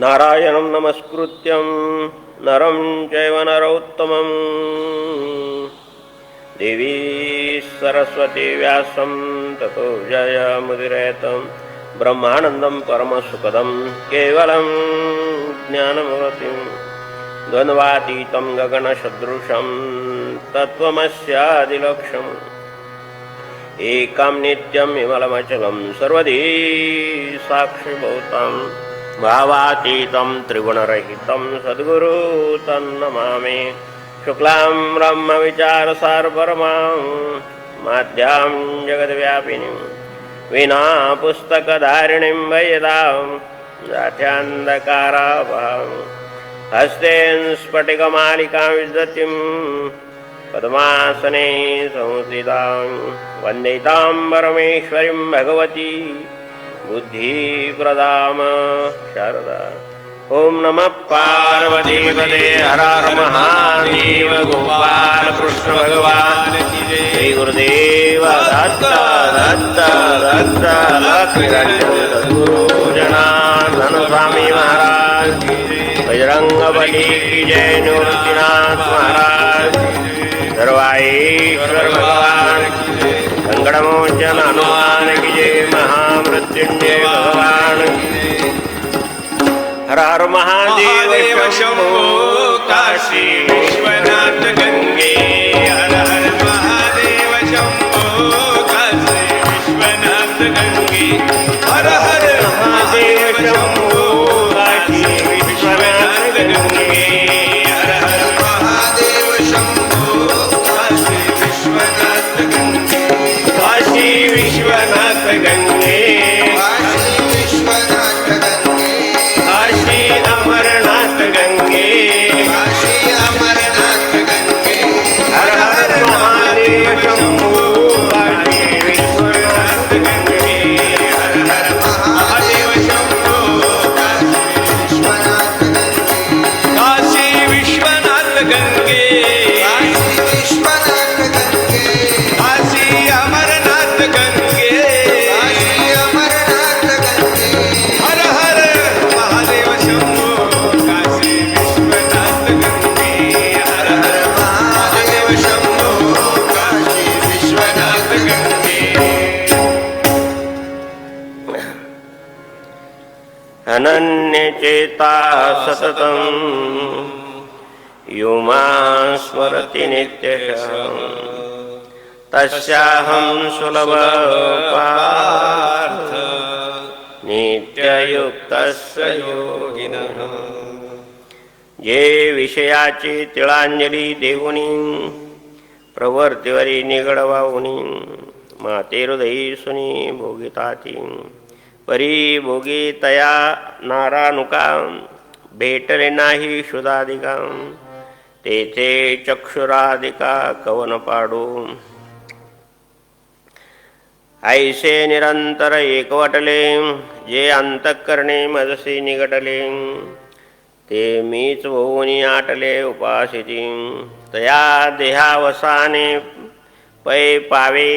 नारायणं नमस्कृत्यं नरं चैव नरोत्तमं देवी सरस्वती व्यासं ततो जयमुदीरयेत् ब्रह्मानन्दं परमसुखदं केवलं ज्ञानमूर्तिं द्वन्द्वातीतं गगनसदृशं तत्त्वमस्यादिलक्ष्यम् एकं नित्यं विमलमचलं सर्वधी साक्षिभूतं भावातीतं त्रिगुणरहितं सद्गुरु तन्नमामि शुक्लां ब्रह्मविचारसारपरमां माध्यां जगद्व्यापिनीं विना पुस्तकधारिणीं वेदां जात्यान्धकारावहं हस्तेन स्फटिकमालिकां विदधतीं पद्मासने संस्थितां वन्दे तां परमेश्वरीं भगवती बुद्धिप्रदां शारदा। ओम नमः पार्वतीपते हर हर महादेव गोपाल कृष्ण भगवान की जय। श्री गुरुदेव दत्त दत्त दत्त लक्ष्मी जनार्दन स्वामी महाराज की जय। बजरंगबली की जय। निवृत्तिनाथ महाराज सर्वाईश्वर भगवान की जय। संकटमोचन हनुमान की जय। महामृत्युंजय भगवान की जय। हर हर महादेव शंभो काशी विश्वनाथ गंगे। हर हर महादेव शंभो काशी विश्वनाथ गंगे। हर हर महादेव शंभो काशी विश्वनाथ गंगे। हर हर महादेव शंभो काशी विश्वनाथ गंगे। काशी विश्वनाथ गंगे। अमरनाथ गंगे। काशी अमरनाथ गंगे। हर हर महादेव शंभो काशी विश्वनाथ गंगे। हर हर महादेव शंभो काशी विश्वनाथ गंगे। काशी विश्वनाथ गंगे। काशी विश्वनाथ गंगे। काशी अमरनाथ गंगे। काशी अमरनाथ गंगे। हर हर महादेव शंभो अनन्यचेता सततं यो मां स्मरति नित्यशः तस्याहं सुलभ पार्थ नित्ययुक्तस्य योगिनः। जे विषयाची तिळांजली देऊनी प्रवर्तीवरी निगडवाहुनी माते हृदयी सुनी भोगिताती परी भोगी तया नारानुका भेटले नाही शुदादिका तेथे चक्षुरादिका कवन पाडू ऐसे निरंतर एकवटले जे अंतःकरणे मजसी निगडले ते मीच होऊनी आटले उपासिती तया देहावसाने पै पावे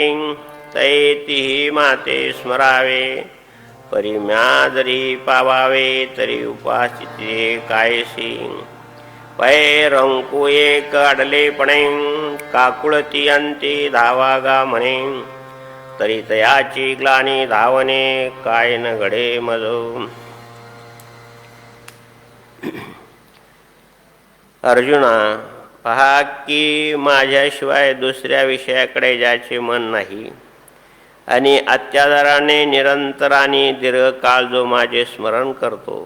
तैतिही माते स्मरावे परिम्याजरी पावावे तरी उपासिते कायसी पै रंकू एक अडलेपणे काकुळती अंती धावागा म्हणे तरी तयाची ग्लानी धावणे काय न घडे मज। अर्जुना पहा की माझ्याशिवाय दुसऱ्या विषयाकडे ज्याचे मन नाही आणि अत्याचाराने निरंतर आणि दीर्घकाळ जो माझे स्मरण करतो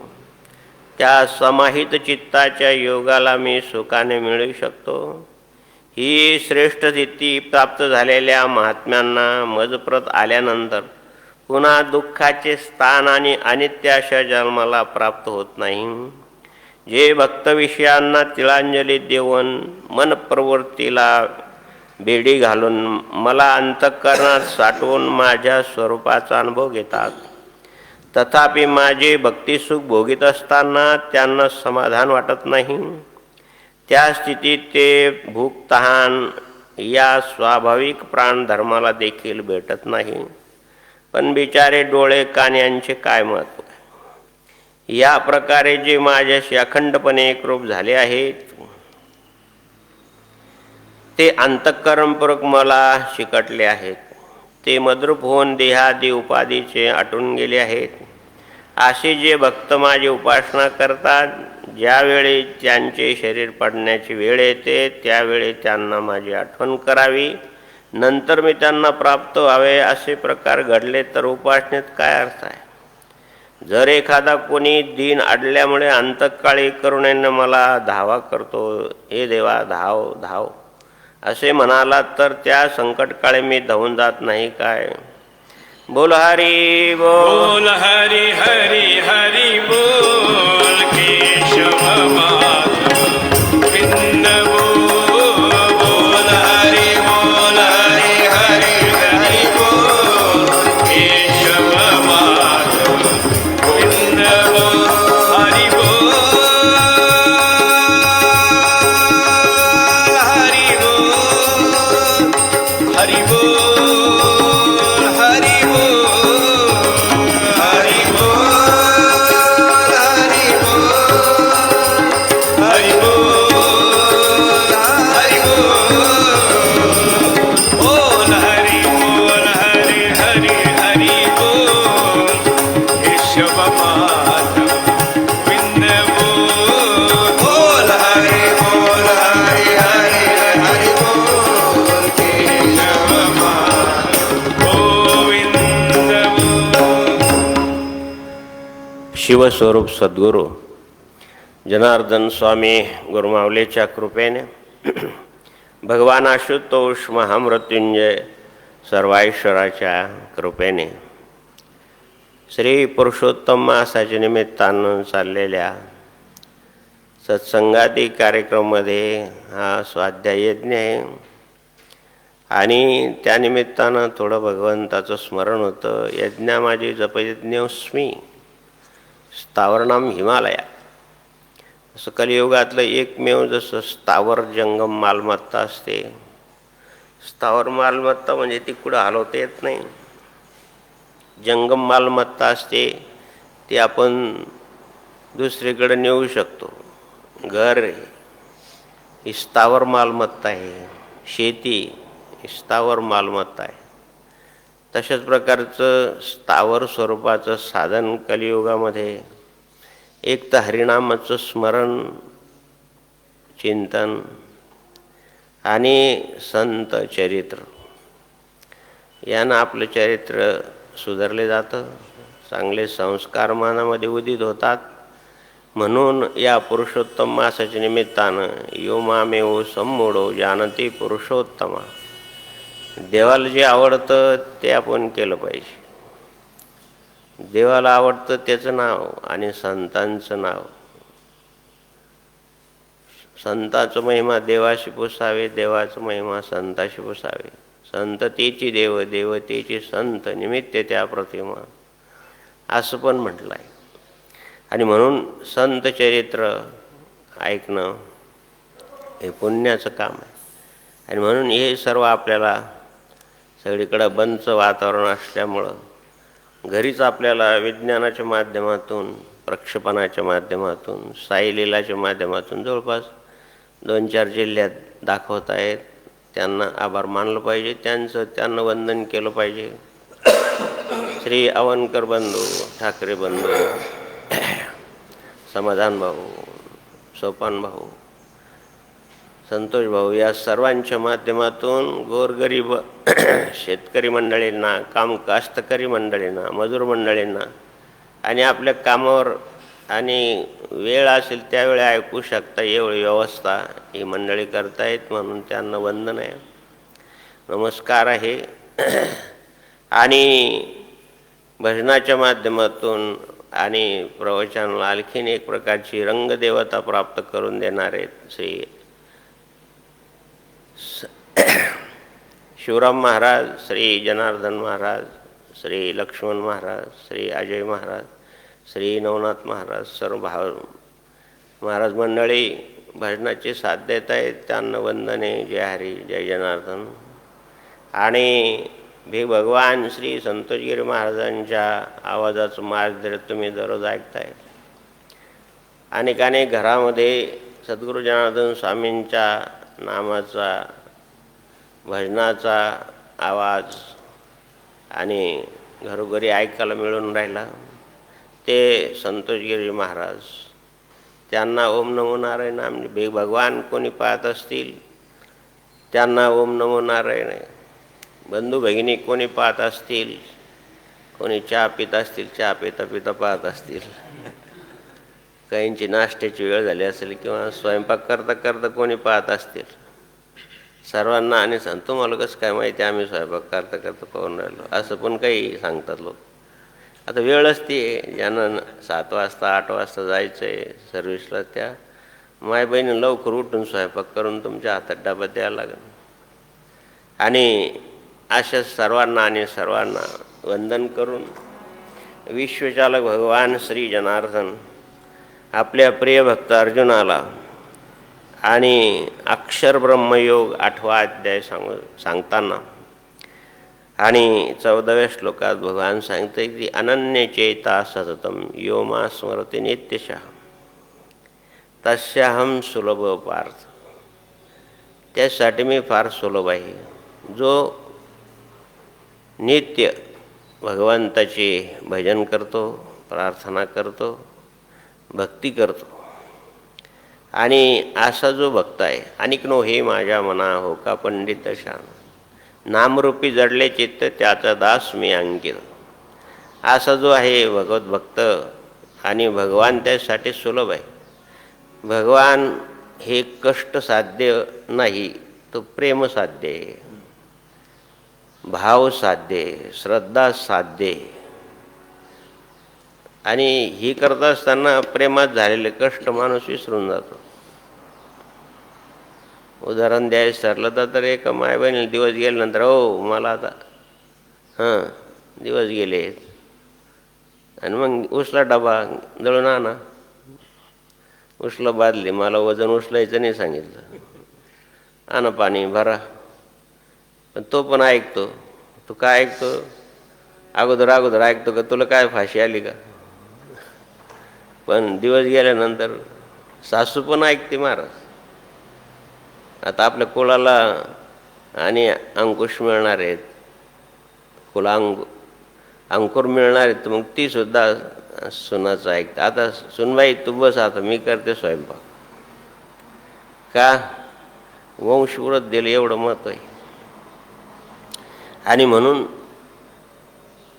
त्या समाहित चित्ताच्या योगाला मी सुखाने मिळू शकतो। ही श्रेष्ठ स्थिती प्राप्त झालेल्या महात्म्यांना मजप्रत आल्यानंतर पुन्हा दुःखाचे स्थान आणि अनित्य अशा जन्माला प्राप्त होत नाही। जे भक्तविषयांना तिळांजली देऊन मन प्रवृत्तीला बेडी घालून मला अंतःकरणात साठवून माझ्या स्वरूपाचा अनुभव घेतात तथापि माझे भक्तिसुख भोगीत असताना त्यांना समाधान वाटत नाही। त्या स्थितीत ते भूक तहान या स्वाभाविक प्राणधर्माला देखील भेटत नाही। पण बिचारे डोळे कान यांचे काय महत्त्व? या प्रकारे जे माझ्याशी अखंडपणे एकरूप झाले आहेत ते अंतःकरणपूर्वक मला चिकटले आहेत. ते मद्रूप होऊन देहादी उपाधीचे आटून गेले आहेत. असे जे भक्त माझी उपासना करतात, ज्यावेळी त्यांचे शरीर पडण्याची वेळ येते त्यावेळी त्यांना माझी आठवण करावी, नंतर मी त्यांना प्राप्त व्हावे, असे प्रकार घडले तर उपासनेत काय अर्थ आहे? जर एखादा कोणी दीन अडल्यामुळे अंतकाळी करुणेने मला धावा करतो, हे देवा धाव धाव असे म्हणाला, तर त्या संकटकाळी मी धावून जात नाही काय? बोल हरी बोल हरी हरी हरी बोल केशव माधव गोविंद बोल हरी हरी हरी बोल केशव माधव गोविंद हरी बोल हरी बोल शिवस्वरूप सद्गुरू जनार्दन स्वामी गुरुमाऊलीच्या कृपेने, भगवान आशुतोष महामृत्युंजय सर्वाईश्वराच्या कृपेने, श्री पुरुषोत्तम मासाच्या निमित्तानं चाललेल्या सत्संगादी कार्यक्रमामध्ये हा स्वाध्याय यज्ञ आहे आणि त्यानिमित्तानं थोडं भगवंताचं स्मरण होतं. यज्ञा माझी जपयज्ञोस्मी स्थावरनाम हिमालया. असं कलियुगातलं एकमेव जसं स्थावर जंगम मालमत्ता असते, स्थावर मालमत्ता म्हणजे ती कुठं हलवता येत नाही. जंगम मालमत्ता असते ती आपण दुसरीकडे नेऊ शकतो. घर ही स्थावर मालमत्ता आहे, शेती ही स्थावर मालमत्ता आहे. तशाच प्रकारचं स्थावर स्वरूपाचं साधन कलियुगामध्ये एक तर हरिनामाचं स्मरण, चिंतन आणि संत चरित्र यानं आपलं चरित्र सुधारले जातं, चांगले संस्कार मनामध्ये उदित होतात. म्हणून या पुरुषोत्तम मासाच्या निमित्तानं यो मामेव सम्मूढो जानती पुरुषोत्तमा, देवाला जे आवडतं ते आपण केलं पाहिजे. देवाला आवडतं त्याचं नाव आणि संतांचं नाव. संताचं महिमा देवाशी पुसावे, देवाचं महिमा संताशी पुसावे. संततेची देव, देवतेची संत, निमित्त त्या प्रतिमा, असं पण म्हटलं आहे. आणि म्हणून संत चरित्र ऐकणं हे पुण्याचं काम आहे. आणि म्हणून हे सर्व आपल्याला सगळीकडं बंदचं वातावरण असल्यामुळं घरीच आपल्याला विज्ञानाच्या माध्यमातून, प्रक्षेपणाच्या माध्यमातून, साईलीलाच्या माध्यमातून जवळपास 2-4 जिल्ह्यात दाखवत आहेत. त्यांना आभार मानलं पाहिजे, त्यांना वंदन केलं पाहिजे. श्री अवनकर बंधू, ठाकरे बंधू, समाधान भाऊ, सोपान भाऊ, संतोष भाऊ या सर्वांच्या माध्यमातून गोरगरीब शेतकरी मंडळींना, कास्तकरी मंडळींना, मजूर मंडळींना आणि आपल्या कामावर आणि वेळ असेल त्यावेळी ऐकू शकता एवढी व्यवस्था ही मंडळी करतायत. म्हणून त्यांना वंदन आहे, नमस्कार आहे. आणि भजनाच्या माध्यमातून आणि प्रवचनाला आणखीन एक प्रकारची रंगदेवता प्राप्त करून देणारे श्री शिवराम महाराज, श्री जनार्दन महाराज, श्री लक्ष्मण महाराज, श्री अजय महाराज, श्री नवनाथ महाराज, सर्व महाराज मंडळी भजनाचे साथ देत आहेत. त्यांना वंदने. जय हरी, जय जनार्दन. आणि भगवान श्री संतोषगिरी महाराजांच्या आवाजाचं मार्ग तुम्ही दररोज ऐकताय. अनेक अनेक घरामध्ये सद्गुरू जनार्दन स्वामींच्या नामाचा भजनाचा आवाज आणि घरोघरी ऐकायला मिळून राहिला. ते संतोषगिरी महाराज, त्यांना ओम नमो नारायण नाम भगवान कोणी पाहत असतील त्यांना ओम नमो नारायण. बंधू भगिनी कोणी पाहत असतील, कोणी चहा पित असतील, चहा पिता पिता पाहत असतील, काहींची नाश्त्याची वेळ झाली असेल किंवा स्वयंपाक करता करता कोणी पाहत असतील. सर्वांना आणि सांगतो मला कसं काय माहिती आम्ही स्वयंपाक करता करता पाहून राहिलो, असं पण काही सांगतात लोक. आता वेळच ती आहे, ज्यांना 7 वाजता 8 वाजता जायचं आहे सर्व्हिसला, त्या माय बहिणी लवकर उठून स्वयंपाक करून तुमच्या हातात डबा द्यायला लागेल. आणि अशा सर्वांना वंदन करून विश्वचालक भगवान श्री जनार्दन आपल्या प्रिय भक्त अर्जुनाला आणि अक्षर ब्रह्मयोग 8वा अध्याय सांगताना आणि 14व्या श्लोकात भगवान सांगते की अनन्य चेता सततम यो मा स्मरते नित्यशः तस्याहम सुलभ पार्थ. त्यासाठी मी फार सुलभ आहे. जो नित्य भगवंताचे भजन करतो, प्रार्थना करतो, भक्ती करतो, आणि असा जो भक्त आहे, अनिक हे माझ्या मना हो का पंडित शान, नामरूपी जडले चित्त त्याचा दास मी अंकित. असा जो आहे भगवत भक्त आणि भगवान त्यासाठी सुलभ आहे. भगवान हे कष्ट साध्य नाही, तो प्रेम साध्य आहे, भाव साध्य आहे, श्रद्धा साध्य आहे. आणि ही करत असताना प्रेमात झालेले कष्ट माणूस विसरून जातो. उदाहरण द्यायचं ठरलं तर एका माय बहिणीला दिवस गेल्यानंतर हो मला आता दिवस गेले आणि मग उचला डबा दळून आणा, उचलं बादली, मला वजन उचलायचं नाही सांगितलं, आणा पाणी भरा. पण तो पण ऐकतो. तो काय ऐकतो, अगोदर ऐकतो का तुला काय फाशी आली का. पण दिवस गेल्यानंतर सासू पण ऐकते महाराज. आता आपल्या कुळाला आणि अंकुश मिळणार आहेत, कुला अंकुर मिळणार आहेत, तर मग ती सुद्धा सुनाचं ऐकते. आता सुनबाई तू बस, आता मी करते स्वयंपाक. का वंशवृद्ध दिलं एवढं महत्त्व आहे. आणि म्हणून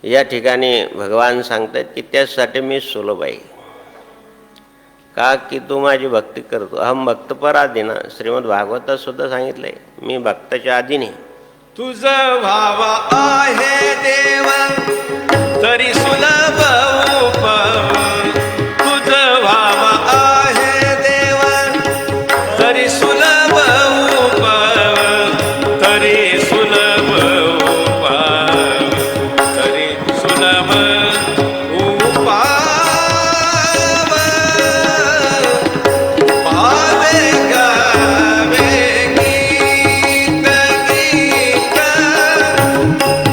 या ठिकाणी भगवान सांगतात की त्यासाठी मी सुलभ आहे. का की तू माझी भक्ती करतो. अहम भक्त पराधीन. श्रीमद भागवतात सुद्धा सांगितलंय मी भक्ताच्या अधीन आहे. तुझ भाव आहे देव तरी सुलभ उपम. तुझ भाव आहे देव तरी सुलभ उपम. तरी सुलभ उपम. तरी सुलभ उपम. भावे गावे गीत गीत.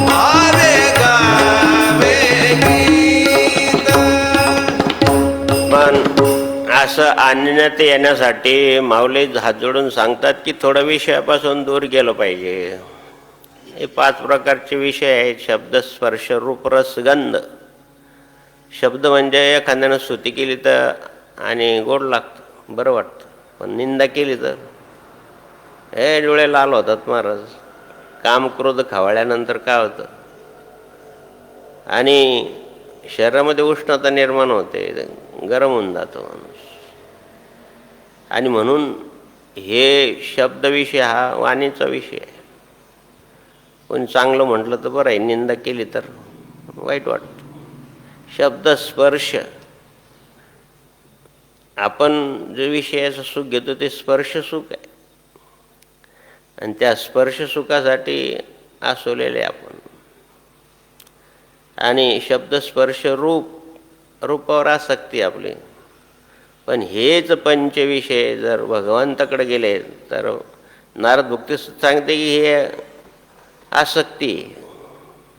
भावे गावे गीत. पण असं आणण्यात येण्यासाठी माऊली हात जोडून सांगतात की थोडं विषयापासून दूर गेलं पाहिजे. हे 5 प्रकारचे विषय आहेत: शब्द, स्पर्श, रूप, रस, गंध. शब्द म्हणजे एखाद्यानं स्तुती केली तर आणि गोड लागतं, बरं वाटतं. पण निंदा केली तर हे डोळे लाल होतात महाराज. काम क्रोध खवळल्यानंतर काय होतं, आणि शरीरामध्ये उष्णता निर्माण होते, गरम होऊन जातो माणूस. आणि म्हणून हे शब्द विषय हा वाणीचा विषय आहे. पण चांगलं म्हटलं तर बरं आहे, निंदा केली तर वाईट वाटतं. शब्द, स्पर्श, आपण जे विषयाचं सुख घेतो ते स्पर्श सुख आहे. आणि त्या स्पर्श सुखासाठी आसवलेले आपण. आणि शब्द, स्पर्श, रूप, रूपावर आसक्ती आपली. पण हेच पंचविषय जर भगवंताकडे गेले तर नारद भक्ती सांगते की हे आसक्ती.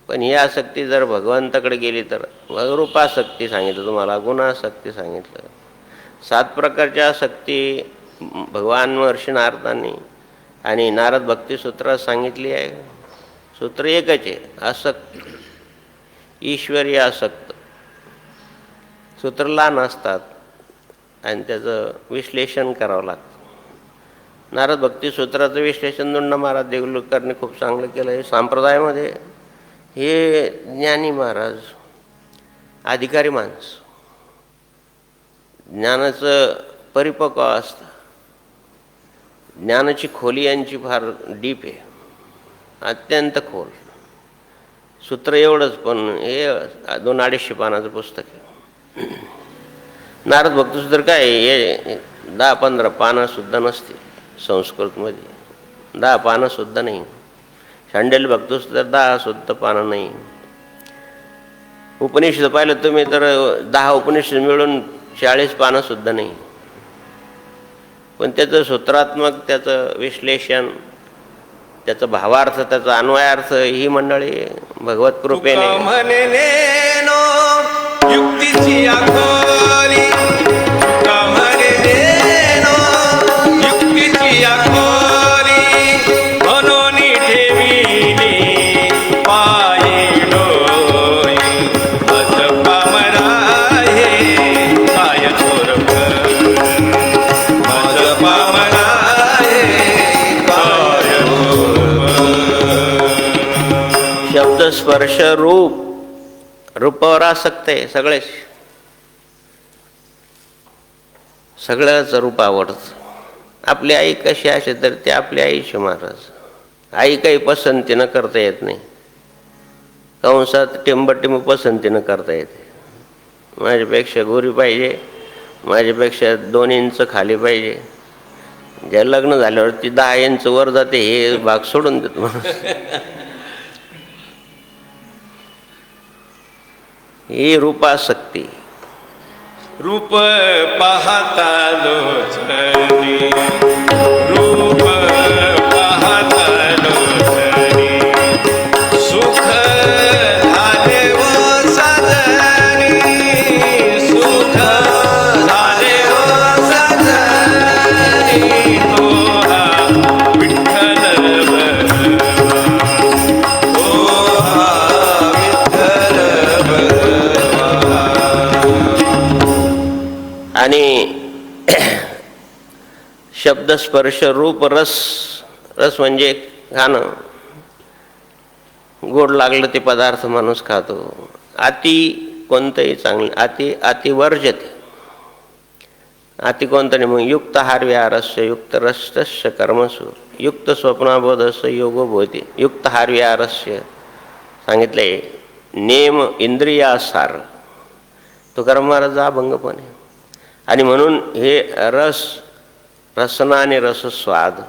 पण ही आसक्ती जर भगवंताकडे गेली तर रूपासक्ती सांगितलं तुम्हाला, गुणासक्ती सांगितलं, 7 प्रकारच्या आसक्ती भगवान महर्षी नारदांनी आणि नारद भक्तिसूत्रात सांगितली आहे. सूत्र एकच आहे, आसक्त, ईश्वरी आसक्त. सूत्र लहान असतात आणि त्याचं विश्लेषण करावं लागतं. नारद भक्तिसूत्राचं विश्लेषण दोंडा महाराज देगलूरकरने खूप चांगलं केलं आहे. संप्रदायामध्ये हे ज्ञानी महाराज, अधिकारी माणसं, ज्ञानाचं परिपक्व असतं. ज्ञानाची खोली यांची फार डीप आहे, अत्यंत खोल. सूत्र एवढंच, पण हे 200-250 पानाचं पुस्तक आहे. नारद भक्तिसूत्र काय हे 10-15 पानंसुद्धा नसतील संस्कृतमध्ये, 10 पानंसुद्धा नाही. शांडिल्य भक्तिसूत्र 10 पानं नाही. उपनिषद पाहिलं तुम्ही तर 10 उपनिषद मिळून 40 पानंसुद्धा नाही. पण त्याचं सूत्रात्मक, त्याचं विश्लेषण, त्याचा भावार्थ, त्याचा अन्वयार्थ ही मंडळी भगवत कृपेने म्हणेनो युक्तीची आखोली, तुका म्हणेनो युक्तीची आखोली, म्हणून ठेविली पायी डोई, अस पामराहे काय थोरक, अस पामराहे काय शब्द स्पर्श रूप, रूपावर आसक्त आहे. सगळंच रूप आवडतं. आपली आई कशी असेल तर ते आपली आईशी महाराज. आई काही पसंतीनं करता येत नाही, कंसात टिंबटिंब पसंतीनं करता येते. माझ्यापेक्षा गोरी पाहिजे, माझ्यापेक्षा 2 इंच खाली पाहिजे. ज्या लग्न झाल्यावर ती 10 इंच वर जाते, हे भाग सोडून देतो माणूस. ही रूपासक्ती. रूप पाहता लोचनी, रूप पाहता लोचनी, सुख झाले व साजनी, सुख झाले व साजनी, तो हा विठ्ठल भगवान, तो हा विठ्ठल भगवान. आणि शब्द स्पर्श रूप रस. रस म्हणजे खाणं. गोड लागलं ते पदार्थ माणूस खातो. अति कोणतंही चांगलं, अति वर्जते. अति कोणतं नाही. मग युक्त हार्व्यारस्य युक्त रसस्य कर्मसु युक्त स्वप्नाबोधस्य योगो भवति. युक्त हार्व्यारस्य सांगितले नेम इंद्रियासार. तुकाराम महाराज अभंग पण आहे. आणि म्हणून हे रसना आणि रसस्वाद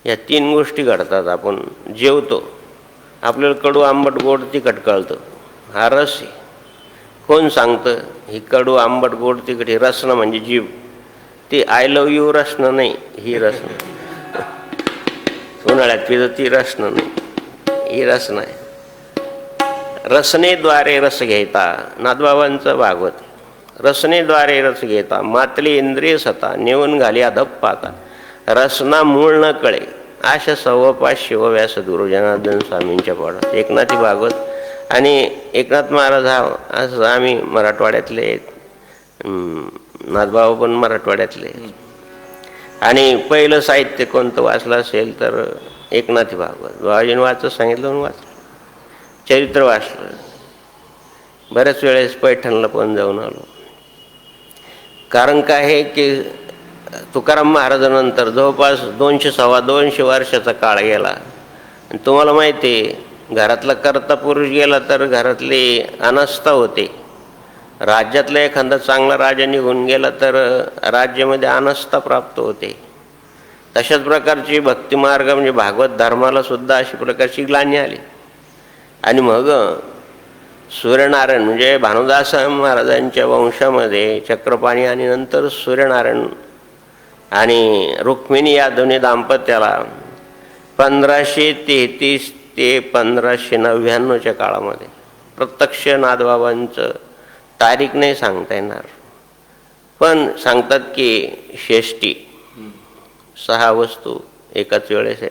या 3 गोष्टी घडतात. आपण जेवतो, आपल्याला कडू आंबट गोड तिखट कळतं, हा रस आहे. कोण सांगतं ही कडू आंबट गोड तिखट? ही रसना म्हणजे जीव. ती आय लव्ह यू रसना नाही, ही रसना. उन्हाळ्यात पितं ती रसना नाही, ही रसना आहे. रसनेद्वारे रस घेता, नाथबाबांचं भागवत. रसनेद्वारे रस घेता मातली इंद्रिय सता, नेऊन घाली अधप्पाता, रसना मूळ न कळे आशा सव्वापास शिवव्यास गुरु जनार्दन स्वामींच्या पाडात. एकनाथी भागवत. आणि एकनाथ महाराज हा असं आम्ही मराठवाड्यातले, नाथबाबा पण मराठवाड्यातले. आणि पहिलं साहित्य कोणतं वाचलं असेल तर एकनाथी भागवत. बाबाजीने वाचत सांगितलं म्हणून वाचलं. चरित्र वाचलं. बऱ्याच वेळेस पैठणला पण जाऊन आलो. कारण काय आहे की तुकाराम महाराजांनंतर जवळपास 200-225 वर्षाचा काळ गेला. आणि तुम्हाला माहिती आहे, घरातला कर्ता पुरुष गेला तर घरातली अनास्था होते. राज्यातला एखादा चांगला राजा निघून गेला तर राज्यामध्ये अनास्था प्राप्त होते. तशाच प्रकारची भक्तिमार्ग म्हणजे भागवत धर्माला सुद्धा अशी प्रकारची ग्लानी आली. आणि मग सूर्यनारायण म्हणजे भानुदास महाराजांच्या वंशामध्ये चक्रपाणी आणि नंतर सूर्यनारायण आणि रुक्मिणी या दोन्ही दाम्पत्याला 1533 ते 1599च्या काळामध्ये प्रत्यक्ष नाथबाबांचं तारीख नाही सांगता येणार. पण सांगतात की षष्टी 6 वस्तू एकाच वेळेस आहे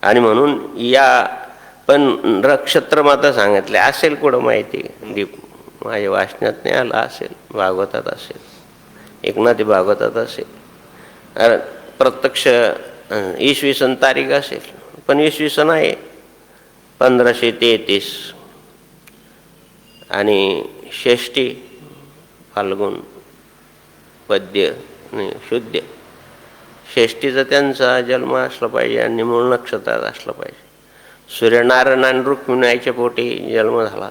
आणि म्हणून या पण नक्षत्र मात्र सांगितले असेल कुठं माहिती माझ्या वाचनात नाही आला असेल, भागवतात असेल, एकनाथी भागवतात असेल, प्रत्यक्ष इसवी सन तारीख असेल, पण इसवी सन आहे 1533 आणि षष्टी फाल्गुन पद्य आणि शुद्ध षष्टीचा त्यांचा जन्म असला पाहिजे आणि मूळ नक्षत्रात असला पाहिजे. सूर्यनारायण आणि रुक्मिणीच्या पोटी जन्म झाला.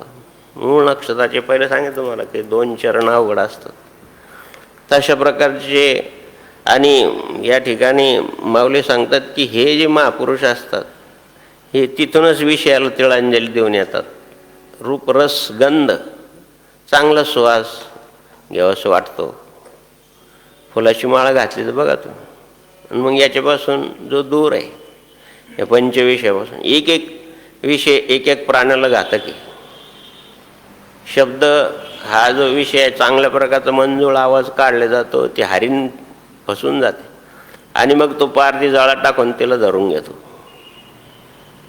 मूळ नक्षत्राचे पहिले सांगितलं तुम्हाला की 2 चरण अवघड असतात. तशा प्रकारचे आणि या ठिकाणी माऊली सांगतात की हे जे महापुरुष असतात हे तिथूनच विषयाला तिळांजली देऊन येतात. रूप रस गंध चांगला सुवास घ्यावासं वाटतो. फुलाची माळा घातली तर बघा तुम्ही, आणि मग याच्यापासून जो दूर आहे या पंचविषयापासून एक एक विषय एक एक प्राण्याला घातक आहे. शब्द हा जो विषय आहे चांगल्या प्रकारचा मंजूळ आवाज काढला जातो, ते हरीण फसून जाते आणि मग तो पारधी जाळा टाकून त्याला धरून घेतो.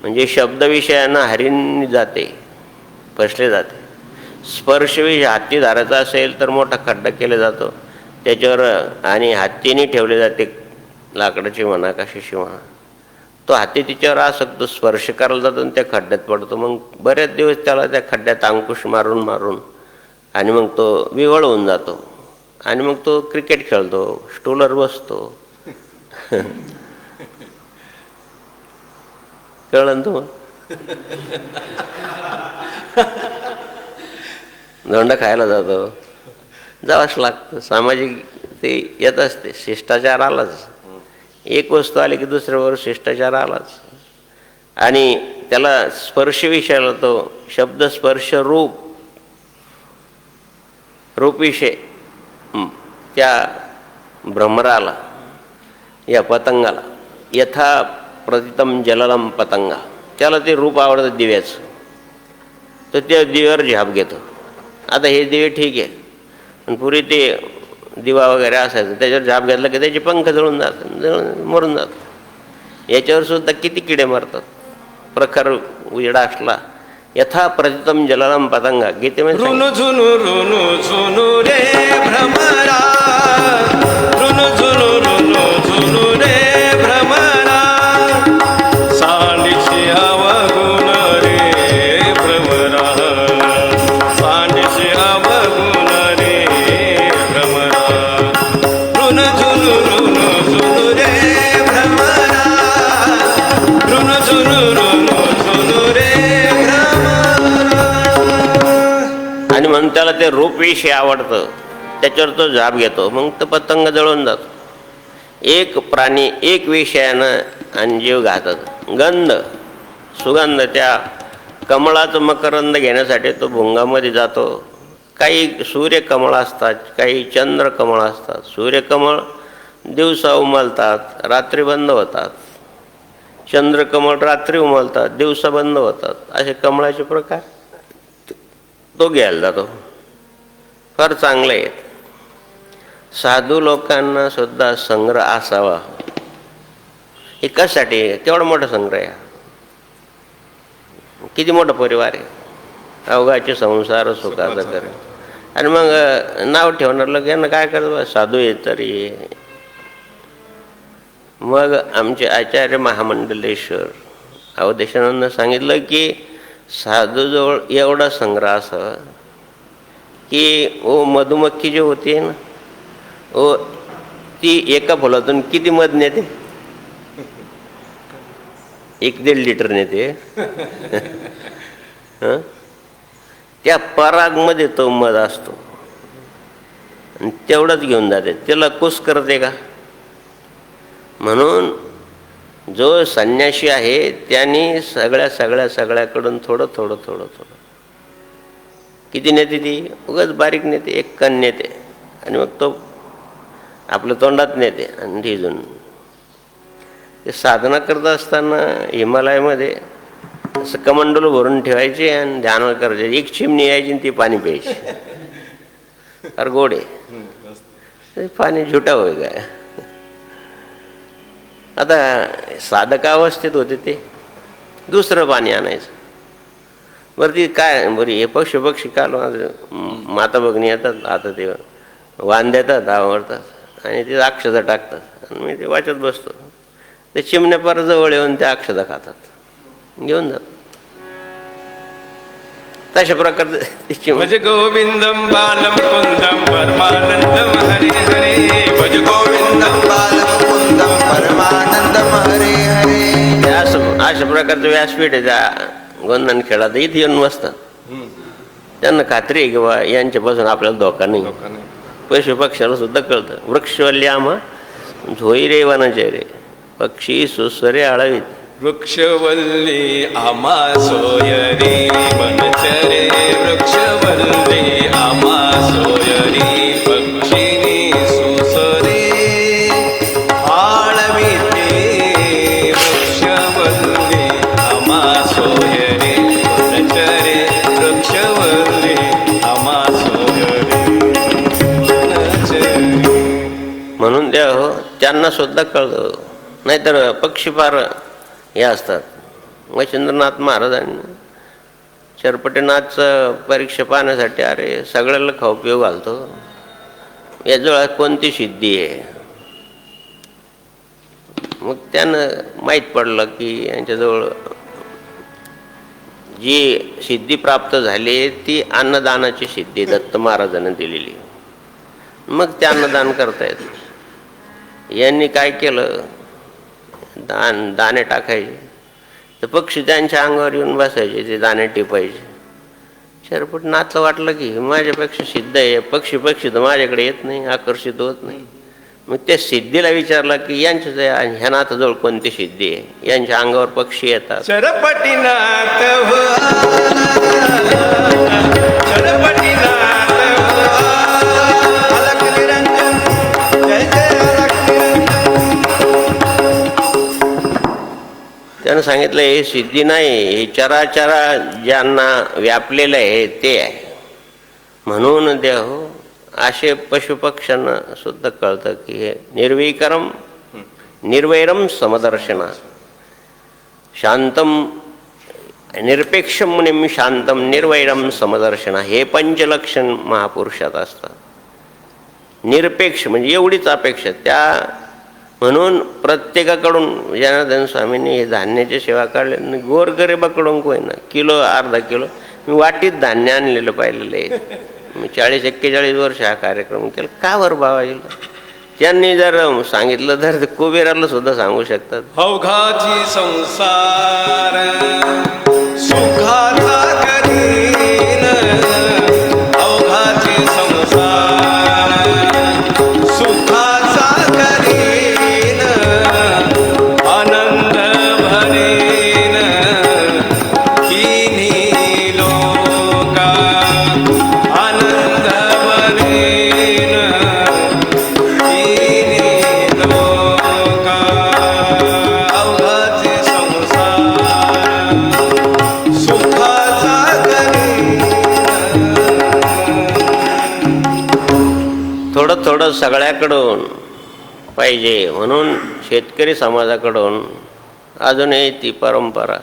म्हणजे शब्द विषयानं हरीण जाते, फसले जाते. स्पर्श विषय हाती धरायचा असेल तर मोठा खड्डा केला जातो त्याच्यावर आणि हातीने ठेवले जाते, लाकडाची म्हणा कशाची म्हणा, तो हाती तिच्यावर आसक्तो, स्पर्श करायला जातो आणि त्या खड्ड्यात पडतो. मग बरेच दिवस त्याला त्या खड्ड्यात अंकुश मारून मारून आणि मग तो विवळ होऊन जातो आणि मग तो क्रिकेट खेळतो, स्टूलवर बसतो. कळलं ना तुम्हाला? धोंडा खायला जातो, जावंच लागतं. सामाजिक ते येत असते, शिष्टाचार आलाच. एक वस्तू आली की दुसऱ्यावर शिष्टाचार आलाच. आणि त्याला स्पर्श विषयाला तो शब्द स्पर्श रूप विषय त्या भ्रमराला या पतंगाला यथा प्रतितम जललम पतंगा, त्याला ते रूप आवडतं दिव्याचं, तर त्या दिव्यावर झाप घेतो. आता हे दिवे ठीक आहे, पण पुरी ते दिवा वगैरे असायचं त्याच्यावर झाप घेतला की त्याचे पंख जळून जातात, जळून मरून जातात. याच्यावर सुद्धा किती किडे मरतात प्रखर उजेडा असला. यथा प्रतितम जललम पतंगा गीतेमध्ये रुनु झुनु रुनु झुनु रे भ्रमरा, रुनु झुनु रुनु झुनु रे भ्रमरा, सांडीची अवगुण रे भ्रमरा, सांडीची अवगुण रे भ्रमरा, रुनु झुनु झुनु रे भ्रमरा, रुनु झुनु झुनु रे आणि म्हणून त्याला ते रूप विषय आवडतं, त्याच्यावर तो झाप घेतो, मग तो पतंग जळून जातो. एक प्राणी एक विषयानं आणि जीव घातात. गंध सुगंध, त्या कमळाचं मकरंद घेण्यासाठी तो भुंगामध्ये जातो. काही सूर्यकमळ असतात, काही चंद्रकमळ असतात. सूर्यकमळ दिवसा उमलतात, रात्री बंद होतात. चंद्रकमळ रात्री उमलतात, दिवसा बंद होतात. असे कमळाचे प्रकार तो घ्यायला जातो. फार चांगले आहेत. साधू लोकांना सुद्धा संग्रह असावा. हे कशासाठी? तेवढा मोठा संग्रह आहे, किती मोठा परिवार आहे, अवघाचे संसार सुखाचा कर. आणि मग नाव ठेवणार लोक यांना काय करतो, साधू आहे तरी. मग आमचे आचार्य महामंडलेश्वर अवधेशानंद सांगितलं की साधूजवळ एवढा संग्रह असावा की मधुमक्खी जी होती ना, ती एका फुलातून किती मध नेते? 1-1.5 लिटर नेते. त्या परागमध्ये तो मध असतो आणि तेवढंच घेऊन जाते, त्याला कुस करते का? म्हणून जो संन्यासी आहे त्यांनी सगळ्याकडून थोडं थोडं थोडं थोडं. किती नेते ती? उगाच बारीक नेते, 1 कण नेते आणि मग तो आपल्या तोंडात नेते आणि ढिजून. ते साधना करत असताना हिमालयामध्ये असं कमंडलू भरून ठेवायचे आणि ध्यान करायचे. 1 चिमणी यायची आणि ती पाणी प्यायची. फार गोड आहे. ते पाणी झुटा होय काय. आता साधकावस्थेत होते ते दुसरं पाणी आणायचं. बरं ती काय बरं हे पक्षी काल माता भगिनी येतात, आता ते वाण देतात, आवडतात आणि ते अक्षता टाकतात आणि मी ते वाचत बसतो. ते चिमण्या पार जवळ येऊन त्या अक्षता खातात, घेऊन जातात. तशा प्रकारचे भज गोविंदम बालम कुंदम परमानंदम हरे हरे. भज गोविंदम बालम कुंदम परमानंदम हरे हरे. अशा प्रकारचं व्यासपीठ आहे त्या गोंधन खेळात. इथे येऊन बसतात. त्यांना खात्री आहे की बा यांच्यापासून आपल्याला धोका नाही. पशु पक्ष्याला सुद्धा कळतं. वृक्षवल्यामा झोई रे वनचे रे पक्षी सुस्वरे आळवीत. वृक्षवल्ली आमा सोयरी वनचरे. वृक्षवल्ली आमा सोयरी पक्षिणी सुसरे आळविते. वृक्षवल्ली आमा सोयरी वनचरे. वृक्षवल्ली आमा सोयरी वनचरे. म्हणून द्या हो त्यांना सुद्धा कळतं. नाहीतर पक्षी फार हे असतात. मच्छिंद्रनाथ महाराजांनी चरपटेनाथचं परीक्षा पाहण्यासाठी अरे सगळ्याला खाऊ घालतो, याजवळ कोणती सिद्धी आहे. मग त्यानं माहीत पडलं की यांच्याजवळ जी सिद्धी प्राप्त झाली ती अन्नदानाची सिद्धी दत्त महाराजांनी दिलेली. मग ते अन्नदान करतायत. यांनी काय केलं, दाणे टाकायचे तर पक्षी त्यांच्या अंगावर येऊन बसायचे, ते दाणे टिपायचे. चरपटनाथला वाटलं की माझ्यापेक्षा सिद्ध आहे, पक्षी तर माझ्याकडे येत नाही, आकर्षित होत नाही. मग त्या सिद्धीला विचारलं की यांच्या ह्या नाथाजवळ कोणती सिद्धी आहे, यांच्या अंगावर पक्षी येतात. चरपटीनाथ त्यानं सांगितलं हे सिद्धी नाही, हे चराचरा ज्यांना व्यापलेलं आहे ते आहे. म्हणून देहो असे पशुपक्ष्यांना सुद्धा कळतं की हे निर्विकरम निर्वैरम समदर्शना शांतम निरपेक्षम मुनिम शांतम निर्वैरम समदर्शना. हे पंचलक्षण महापुरुषात असतात. निरपेक्ष म्हणजे एवढीच अपेक्षा त्या. म्हणून प्रत्येकाकडून जनार्दन स्वामींनी हे धान्याची सेवा काढली. गोरगरिबाकडून कोय ना किलो अर्धा किलो मी वाटीत धान्य आणलेलं पाहिलेलं आहे. मी 40-41 वर्ष हा कार्यक्रम केला. का बरं बाबाजीला त्यांनी जर सांगितलं तर कुबेराला सुद्धा सांगू शकतात. अवघाची संसार सुखाचा करीन. अवघाची संसार सुखाचा करीन. आनंद भरीन तिन्ही लोका. आनंद भरीन तिन्ही लोका. अवघाची संसार सुखाचा करीन. थोडं सगळ्याकडून पाहिजे. म्हणून शेतकरी समाजाकडून अजूनही ती परंपरा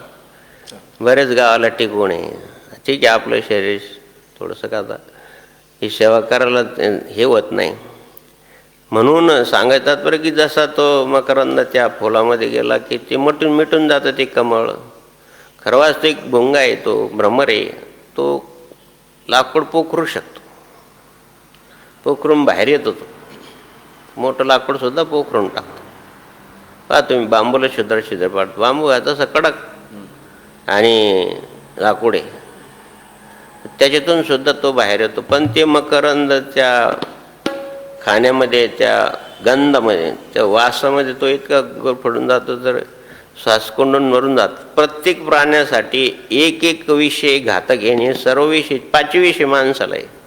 बरेच गावाला टिकून आहे. ठीक आहे आपलं शरीर थोडंसं का आता ही सेवा करायला हे होत नाही. म्हणून सांगतात बरं की जसा तो मकरंद त्या फुलामध्ये गेला की ते मिटून जातं ते कमळ. खरं वास्तविक भुंगा आहे, तो भ्रमर आहे. तो लाकूड पोखरू शकतो, पोखरून बाहेर येतो. तो मोठं लाकूड सुद्धा पोखरून टाकतो. पहा तुम्ही बांबूला छिद्र पाडतो. बांबू आहे तसं कडक आणि लाकूड आहे, त्याच्यातून सुद्धा तो बाहेर येतो. पण ते मकरंद त्या खाण्यामध्ये, त्या गंधामध्ये, त्या वासामध्ये तो इतका फडून जातो तर श्वास कोंडून मरून जातो. प्रत्येक प्राण्यासाठी एक विषय घातक घेणे, सर्व विषय 5 विषय माणसाला आहे.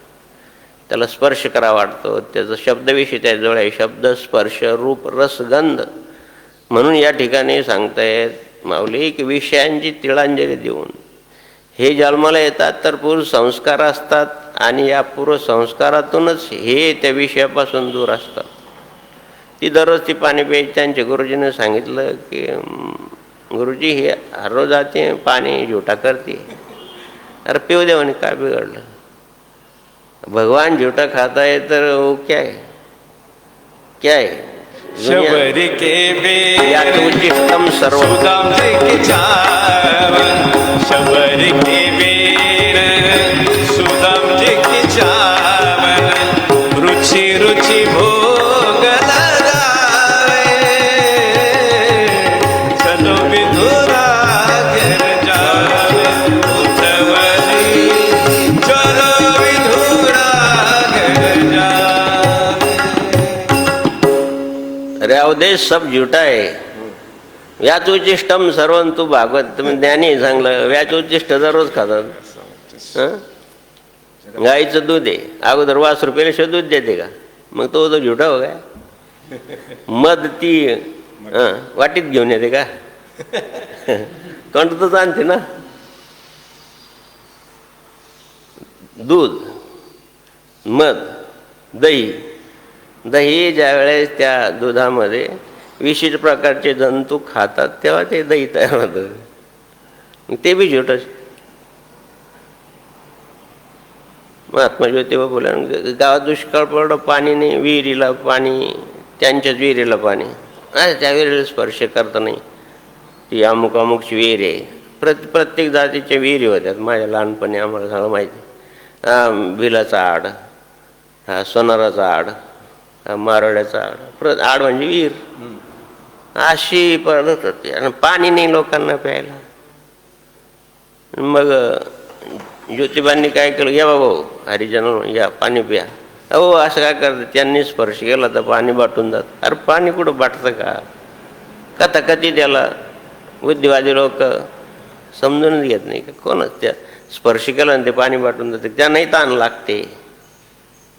त्याला स्पर्श करा वाटतो, त्याचा शब्दविषय त्याजवळ आहे. शब्द, स्पर्श, रूप, रस, गंध. म्हणून या ठिकाणी सांगतायत माऊली की विषयांची तिळांजली देऊन हे जन्माला येतात तर पूर्व संस्कार असतात आणि या पूर्वसंस्कारातूनच हे त्या विषयापासून दूर असतात. ती दररोज ती पाणी प्यायची. त्यांच्या गुरुजीने सांगितलं की गुरुजी हे हर रोज आते पाणी झूठा करते. अरे पिऊ दे म्हणे, काय बिघडलं, भगवान झूठा खाता है तर वो क्या है, क्या है शबरी के यात उच्चिष्टम सर्व सुदाम के चावन, शबरी के बेर सुदाम के चावन, रुचि रुचि भोग लगावे, चलो विधुरा घर जावे, उतवली चलो विधुरा घर जावे. अरे अवधेश सब झूठा आहे. व्याच उच्चिष्टम सर्व, तू भागवत तुम्ही ज्ञानी आहे चांगलं, व्याच उच्चिष्ट दररोज खातात. हं? गाईचं दूध आहे, अगोदर ₹5 रुपयाला दूध देते का, मग तो झुटा हो काय. मध ती वाटीत घेऊन येते का, कंठ तर आणते ना. दूध, मध, दही. दही ज्या वेळेस त्या दुधामध्ये विशिष्ट प्रकारचे जंतू खातात तेव्हा ते दही तयार होतं. ते बी झुटच. महात्मा ज्योतिबा फुले गावात दुष्काळ पडलं, पाणी नाही, विहिरीला पाणी, त्यांच्याच विहिरीला पाणी. त्या विहिरीला स्पर्श करता नाही. ती अमुक अमुकची विहीर आहे. प्रत्येक जातीच्या विहिरी होत्यात. माझ्या लहानपणी आम्हाला सगळं माहिती. भिलाचा आड, हा सोनाराचा आड, मारवाड्याचा आड. आड म्हणजे विहीर. अशी पडत होती आणि पाणी नाही लोकांना प्यायला. मग ज्योतिबांनी काय केलं, या बाबा हरिजन या पाणी प्या. अहो असं काय करतं, त्यांनी स्पर्श केला तर पाणी बाटून जात. अरे पाणी कुठं बाटतं का, कथाकथी त्याला बुद्धिवादी लोक समजूनच घेत नाही का. कोणच त्या स्पर्श केला आणि ते पाणी बाटून जाते, त्यांनाही ताण लागते.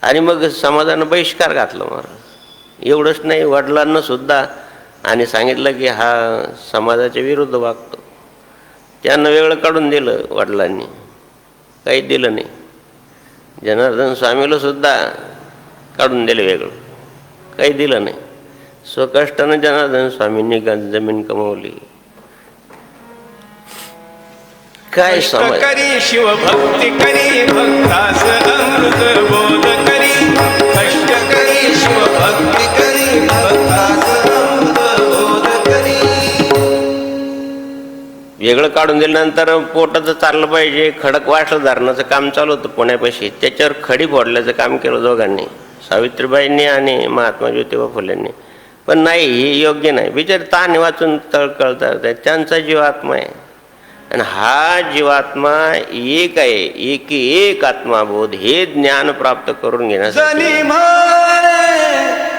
आणि मग समाजानं बहिष्कार घातला महाराज. एवढंच नाही, वडिलांना सुद्धा आणि सांगितलं की हा समाजाच्या विरुद्ध वागतो. त्यांना वेगळं काढून दिलं वडिलांनी, काही दिलं नाही. जनार्दन स्वामीला सुद्धा काढून दिलं वेगळं, काही दिलं नाही. स्वकष्टानं जनार्दन स्वामींनी जमीन कमवली. काय समाज करी शिवभक्ती करी, भक्तास अमृत बोध करी, कष्ट करी शिवभक्ती करी, भक्तास अमृत बोध करी. वेगळं काढून दिल्यानंतर पोटाचं चाललं पाहिजे. खडक वासलं धरणाचं काम चालू होतं पुण्यापाशी. त्याच्यावर खडी फोडल्याचं काम केलं दोघांनी, सावित्रीबाईंनी आणि महात्मा ज्योतिबा फुलेंनी. पण नाही, हे योग्य नाही. बिचारे ताण वाचून तळकळतात. त्यांचा जीवात्मा आहे आणि हा जीवात्मा एक आहे. एक आत्माबोध हे ज्ञान प्राप्त करून घेण्यासाठी जनी म्हणे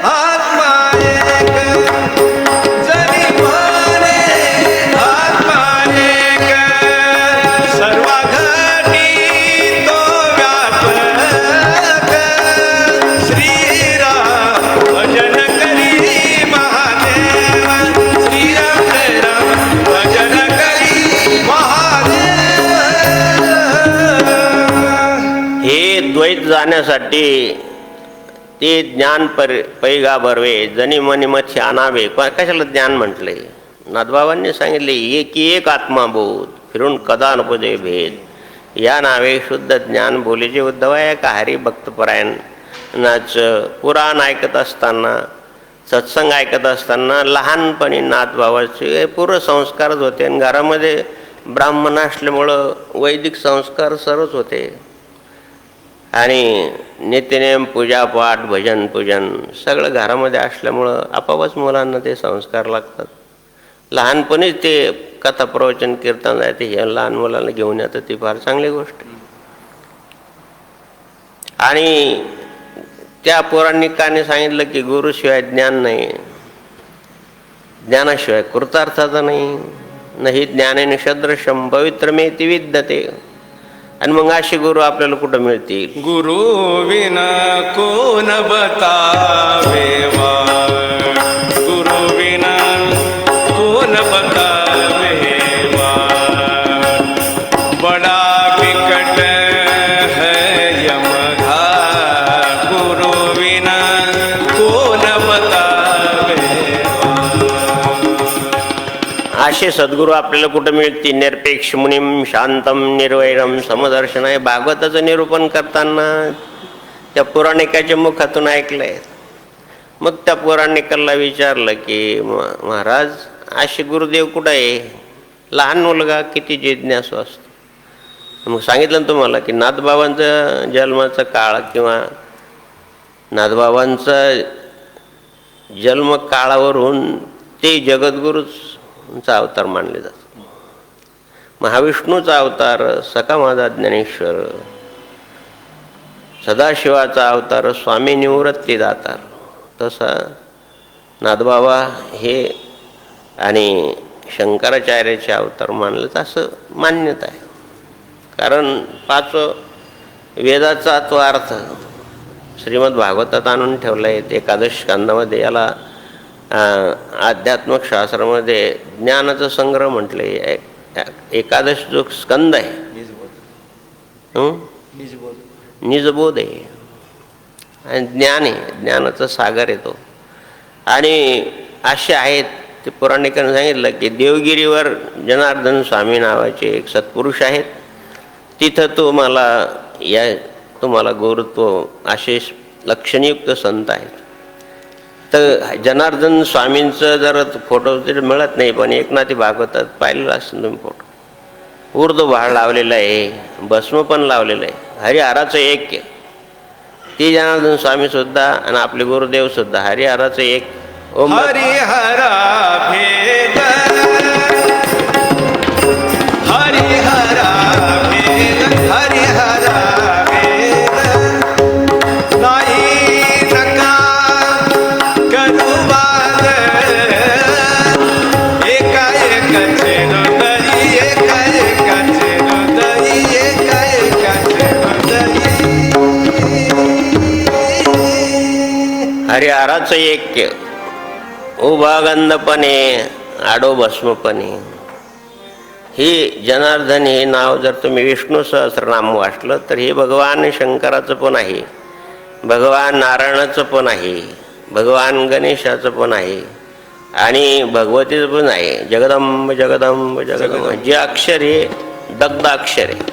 आत्मा एक, जनी म्हणे आत्मा एक, सर्व घटी तो व्यापक. श्रीराम भजन करी महादेव, श्रीराम जय राम भजन करी महादेव. हे द्वैत जाण्यासाठी ते ज्ञान पैगा बरवे, जनी मनी मच्छी आणावे. कशाला ज्ञान म्हटलंय, नाथबाबांनी सांगितले एक आत्माबोध, फिरून कदा नपदे भेद. या नावे शुद्ध ज्ञान बोलीचे उद्धव आहे का हरी भक्तपरायणाच. पुराण ऐकत असताना, सत्संग ऐकत असताना लहानपणी नाथबाबाचे पूर्व संस्कारच होते. आणि घरामध्ये ब्राह्मण असल्यामुळं वैदिक संस्कार सर्वच होते. आणि नित्यनेम, पूजापाठ, भजन पूजन सगळं घरामध्ये असल्यामुळं आपापच मुलांना ते संस्कार लागतात. लहानपणीच ते कथा प्रवचन कीर्तन आहे ते हे लहान मुलांना घेऊन येतं, ती फार चांगली गोष्ट. आणि त्या पौराणिकाने सांगितलं की गुरुशिवाय ज्ञान नाही, ज्ञानाशिवाय कृतार्थाचा नाही. नाही ज्ञानेन सदृशम पवित्रमेति विद्यते. आणि मग असे गुरु आपल्याला कुठं मिळतील. गुरु विना कोण बतावे वाट, गुरु विना कोण बतावे वाट. बडा विकट है यम असे सद्गुरू आपल्याला कुठं मिळतील? निरपेक्ष मुनीम शांतम निर्वैरम समदर्शन आहे भागवताचं निरूपण करताना त्या पुराणिकाच्या मुखातून ऐकलंय. मग त्या पुराणिकाला विचारलं की महाराज असे गुरुदेव कुठं आहे? लहान मुलगा किती जिज्ञासू असतो. मग सांगितलं ना तुम्हाला की नाथबाबांचा जन्माचा काळ किंवा नाथबाबांचा जन्म काळावरून ते जगद्गुरूचा अवतार मानले जातात. महाविष्णूचा अवतार सखा माझा ज्ञानेश्वर, सदाशिवाचा अवतार स्वामी निवृत्ती दातार, तसा नाथबाबा हे आणि शंकराचार्याचे अवतार मानलं असं मान्यता आहे. कारण 5 वेदाचा तो अर्थ श्रीमद भागवतात आणून ठेवला आहे. एकादश स्कंदामध्ये याला आध्यात्मिक शास्त्रामध्ये ज्ञानाचा संग्रह म्हटले. एकादश जो स्कंद आहे निजबोध आहे आणि ज्ञान आहे, ज्ञानाचा सागर येतो. आणि असे आहेत ते पुराणिकांनी सांगितलं की देवगिरीवर जनार्दन स्वामी नावाचे एक सत्पुरुष आहेत. तिथं तुम्हाला गुरुत्व असे लक्षणयुक्त संत आहेत. तर जनार्दन स्वामींचं जर फोटो तरी मिळत नाही, पण एकनाथी भागवतात पाहिलेलं असेल तुम्ही फोटो. उर्द भाळ लावलेला आहे, भस्म पण लावलेलं आहे. हरिहराचं एक आहे ते जनार्दन स्वामी सुद्धा आणि आपले गुरुदेव सुद्धा हरिहराचं एक. ओम हरिहरा भेद हरिहरा भेद हरिहरा भेद नाही नका करू वाद एका एकाचे हृदय एका एकाचे हृदय एका एकाचे हृदय. हरिहराचं ऐक्य उभा गंधपणे आडो भस्मपणे. हे जनार्दन हे नाव जर तुम्ही विष्णू सहस्रनाम वाचलं तर हे भगवान शंकराचं पण आहे, भगवान नारायणाचं पण आहे, भगवान गणेशाचं पण आहे आणि भगवतीचं पण आहे. जगदंब जगदंब जगदंब जे अक्षर हे दग्धाक्षर आहे.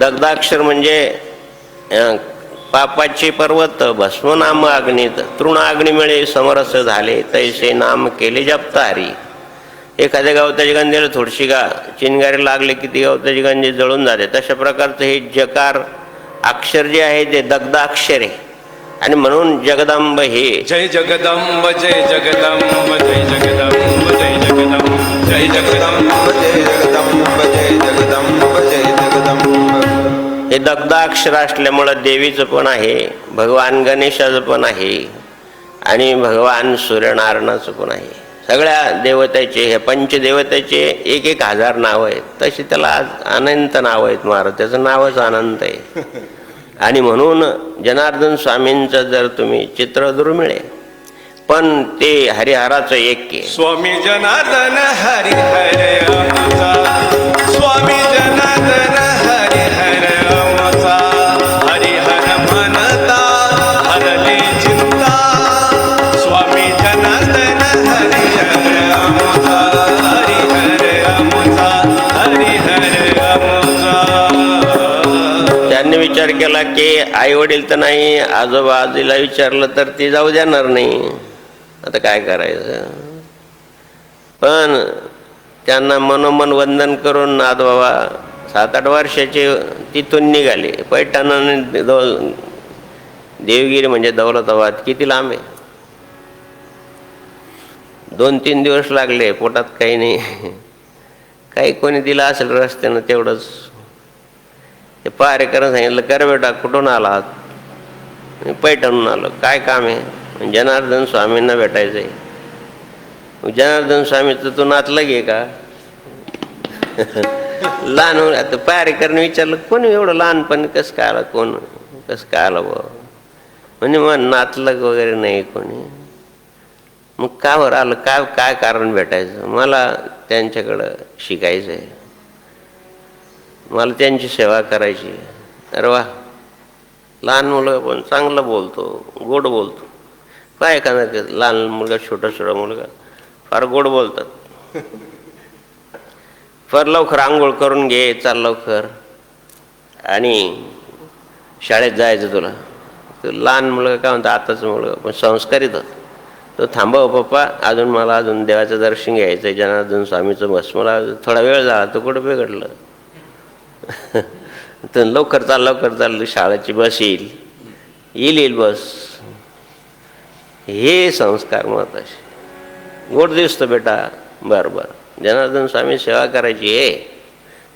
दग्धाक्षर म्हणजे पापाचे पर्वत भस्म नाम अग्नीत तृण अग्नी मिळे समरस झाले तैसे नाम केले जपता हरी. एखाद्या गवताची गंजीला थोडीशी चिनगारी लागले की ती गवताची गंजी जळून जाते. तशा प्रकारचं हे जकार अक्षर जे आहे ते दग्धाक्षर आहे. आणि म्हणून जगदंब हे जय जगदंब जय जगदंब जय जगदंब जय जगदंब जय जगदंब जय जगदंब जय जगदंब जय जगदंब. हे दग्धाक्षर असल्यामुळं देवीचं पण आहे, भगवान गणेशाचं पण आहे आणि भगवान सूर्यनारायणाचं पण आहे. सगळ्या देवतेचे हे पंचदेवतेचे 1,000 नावं आहेत. तशी त्याला आज अनंत नावं आहेत महाराज. त्याचं नावच अनंत आहे. आणि म्हणून जनार्दन स्वामींचं जर तुम्ही चित्र दुर्मिळे पण ते हरिहराचं ऐक्य. स्वामी जनार्दन हरी हरे आमचा स्वामी जनार्दन हरी हरे आमचा हरिहर म्हणता हरली चिंता स्वामी जनार्दन हरी हरे आमचा हरी हरे आमचा हरी हरे आमचा. त्यांनी विचार केला की आई वडील तर नाही, आजोबा आजीला विचारलं तर ती जाऊ देणार नाही. आता काय करायचं. पण त्यांना मनोमन वंदन करून नाथबाबा 7-8 वर्षाचे तिथून निघाले. पैठण देवगिरी म्हणजे दौलताबाद किती लांब आहे. 2-3 दिवस लागले. पोटात काही नाही. काही कोणी दिलं असेल रस्त्यानं तेवढंच. ते पारेकरांना सांगितलं कर बेटा कुठून आलात. पैठणून आलो. काय काम आहे. जनार्दन स्वामींना भेटायचं आहे. जनार्दन स्वामीचं तू नातलं घे का. लहान आता पारेकरने विचारलं कोणी एवढं लहानपणी कसं काय आलं, कोण कसं काय आलं बा. म्हणजे मग नातलग वगैरे नाही कोणी. मग का बरं आलं, काय काय कारण भेटायचं. मला त्यांच्याकडं शिकायचं आहे, मला त्यांची सेवा करायची. अरे वा. लहान मुलगा पण चांगलं बोलतो, गोड बोलतो. काय एखादा लहान मुलगा छोटा मुलगा फार गोड बोलतात. फार लवकर आंघोळ करून घे, चाल लवकर, आणि शाळेत जायचं तुला. तो लहान मुलगा काय म्हणतो, आताच मुलगा पण संस्कारित होता, तो थांबव पप्पा, अजून मला अजून देवाचं दर्शन घ्यायचं आहे, जनार्दन स्वामीचं बस, मला थोडा वेळ झाला. तो कुठं बिघडलं. तर लवकर चाल, शाळेची बस येईल बस. हे संस्कार महत्वाचे. गोड दिसतो बेटा, बरं जनार्दन स्वामी सेवा करायची आहे,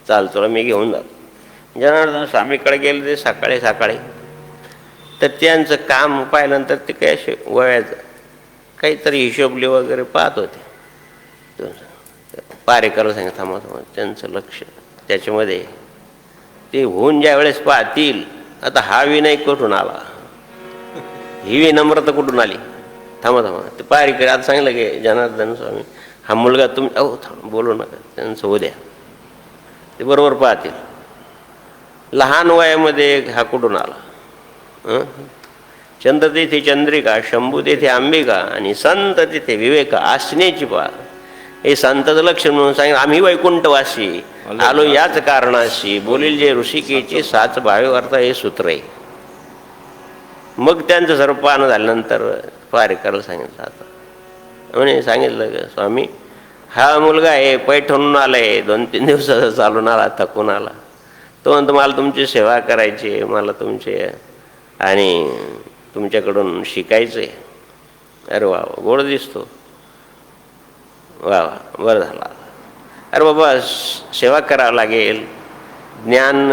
चाल तुला मी घेऊन जातो. जनार्दन स्वामीकडे गेले ते सकाळी तर त्यांचं काम पाहिल्यानंतर ते काय असे वयाचं काहीतरी हिशोबली वगैरे पाहत होते. पारेकरला सांगितलं थांबा, त्यांचं लक्ष त्याच्यामध्ये. ते होऊन ज्या वेळेस पाहतील, आता हा विनय कुठून आला, ही विनम्रता कुठून आली, थांबा. ते पारेकर आता सांगितलं की जनार्दन स्वामी हा मुलगा तुम्ही थांबा, बोलू नका, त्यांचं होऊ द्या, ते बरोबर पाहतील. लहान वयामध्ये हा कुठून आला. चंद्र तेथे चंद्रिका, शंभू तेथे अंबिका, आणि संत तिथे विवेक आसनेची पार. हे संताचं लक्षण म्हणून सांगितलं. आम्ही वैकुंठवासी आलो याच कारणाशी, बोलील जे ऋषिकेची साच भावे अर्था, हे सूत्र आहे. मग त्यांचं सर्व पानं झाल्यानंतर पारेकरला सांगितलं. आता म्हणे सांगितलं की स्वामी हा मुलगा आहे, पैठणून आलाय, 2-3 दिवसाचा चालून आला, थकून आला. तो म्हणतो मला तुमची सेवा करायची, मला तुमचे आणि तुमच्याकडून शिकायचं आहे. अरे वा, गोड दिसतो, वा बरं झालं. अरे बाबा, सेवा करावं लागेल, ज्ञान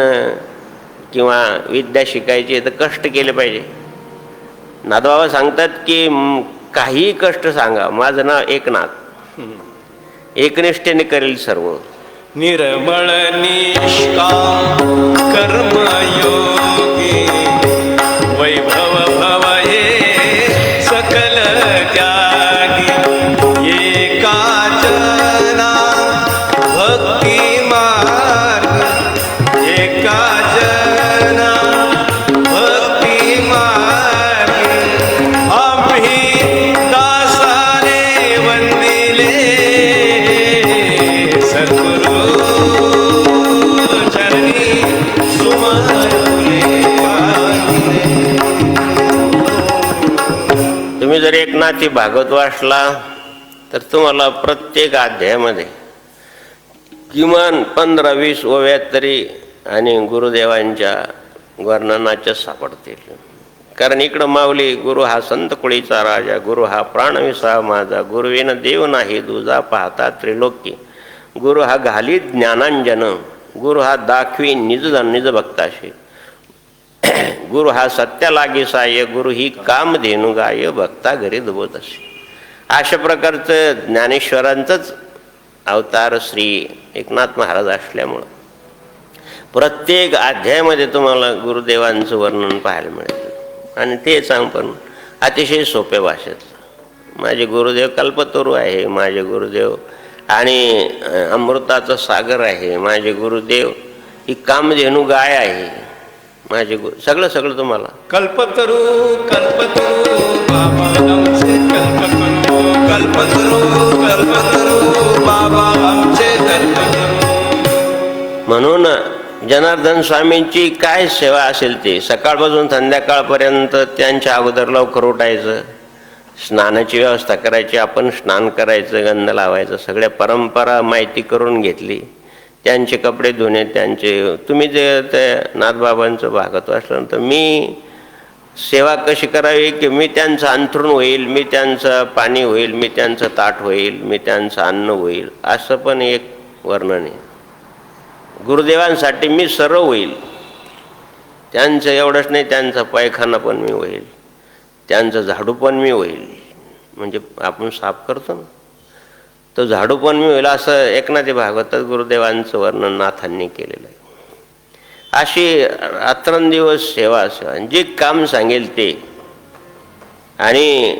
किंवा विद्या शिकायची तर कष्ट केले पाहिजे. नाथबाबा सांगतात की काही कष्ट सांगा, माझं नाव एकनाथ, एकनिष्ठेने करेल सर्व. निर्मळ निष्काम कर्मयोगी, वैभव भव हे सकल त्यागी, एकाचना भक्ती मार्ग, एकाचना भक्ती मार्ग, आम्ही दासाने वंदिले सद्गुरु चरणी सुमरले. तुम्ही जर एकनाथी भागवत वाचला तर तुम्हाला प्रत्येक अध्यायामध्ये किमान 15-20 ओव्यात तरी आणि गुरुदेवांच्या वर्णनाच्या सापडतील. कारण इकडं माऊली, गुरु हा संत कुळीचा राजा, गुरु हा प्राणविसा माझा, गुरुविन देव नाही दुजा पाहता त्रिलोकी, गुरु हा घाली ज्ञानांजन, गुरु हा दाखवी निज भक्ताशी, गुरु हा सत्या लागे साय, गुरु ही कामधेनु गाय, भक्ता घरी दुबोत असे. अशा प्रकारचं ज्ञानेश्वरांचंच अवतार श्री एकनाथ महाराज असल्यामुळं प्रत्येक अध्यायामध्ये तुम्हाला गुरुदेवांचं वर्णन पाहायला मिळेल. आणि ते सांग पण अतिशय सोप्या भाषेत. माझे गुरुदेव कल्पतरू आहे, माझे गुरुदेव आणि अमृताचा सागर आहे, माझे गुरुदेव ही कामधेनु गाय आहे, माझे सगळं तुम्हाला कल्पतरू कल्पतरू बाबा आमचे कल्पतरू, कल्पतरू बाबा आमचे कल्पतरू. म्हणून जनार्दन स्वामींची काय सेवा असेल ते सकाळपासून संध्याकाळपर्यंत त्यांच्या अगोदर लवकर उठायचं, स्नानाची व्यवस्था करायची, आपण स्नान करायचं, गंध लावायचं, सगळ्या परंपरा माहिती करून घेतली. त्यांचे कपडे धुणे, त्यांचे तुम्ही जे ते नाथबाबांचं भागवत वाचल्यानंतर मी सेवा कशी करावी की मी त्यांचं अंथरूण होईल, मी त्यांचं पाणी होईल, मी त्यांचं ताट होईल, मी त्यांचं अन्न होईल, असं पण एक वर्णन आहे. गुरुदेवांसाठी मी सर्व होईल, त्यांचं एवढंच नाही, त्यांचा पायखाना पण मी होईल, त्यांचं झाडू पण मी होईल, म्हणजे आपण साफ करतो ना, तो झाडू पण मी होईल, असं एकनाथी भागवतात गुरुदेवांचं वर्णन नाथांनी केलेलं आहे. अशी रात्रंदिवस सेवा जे काम सांगेल ते. आणि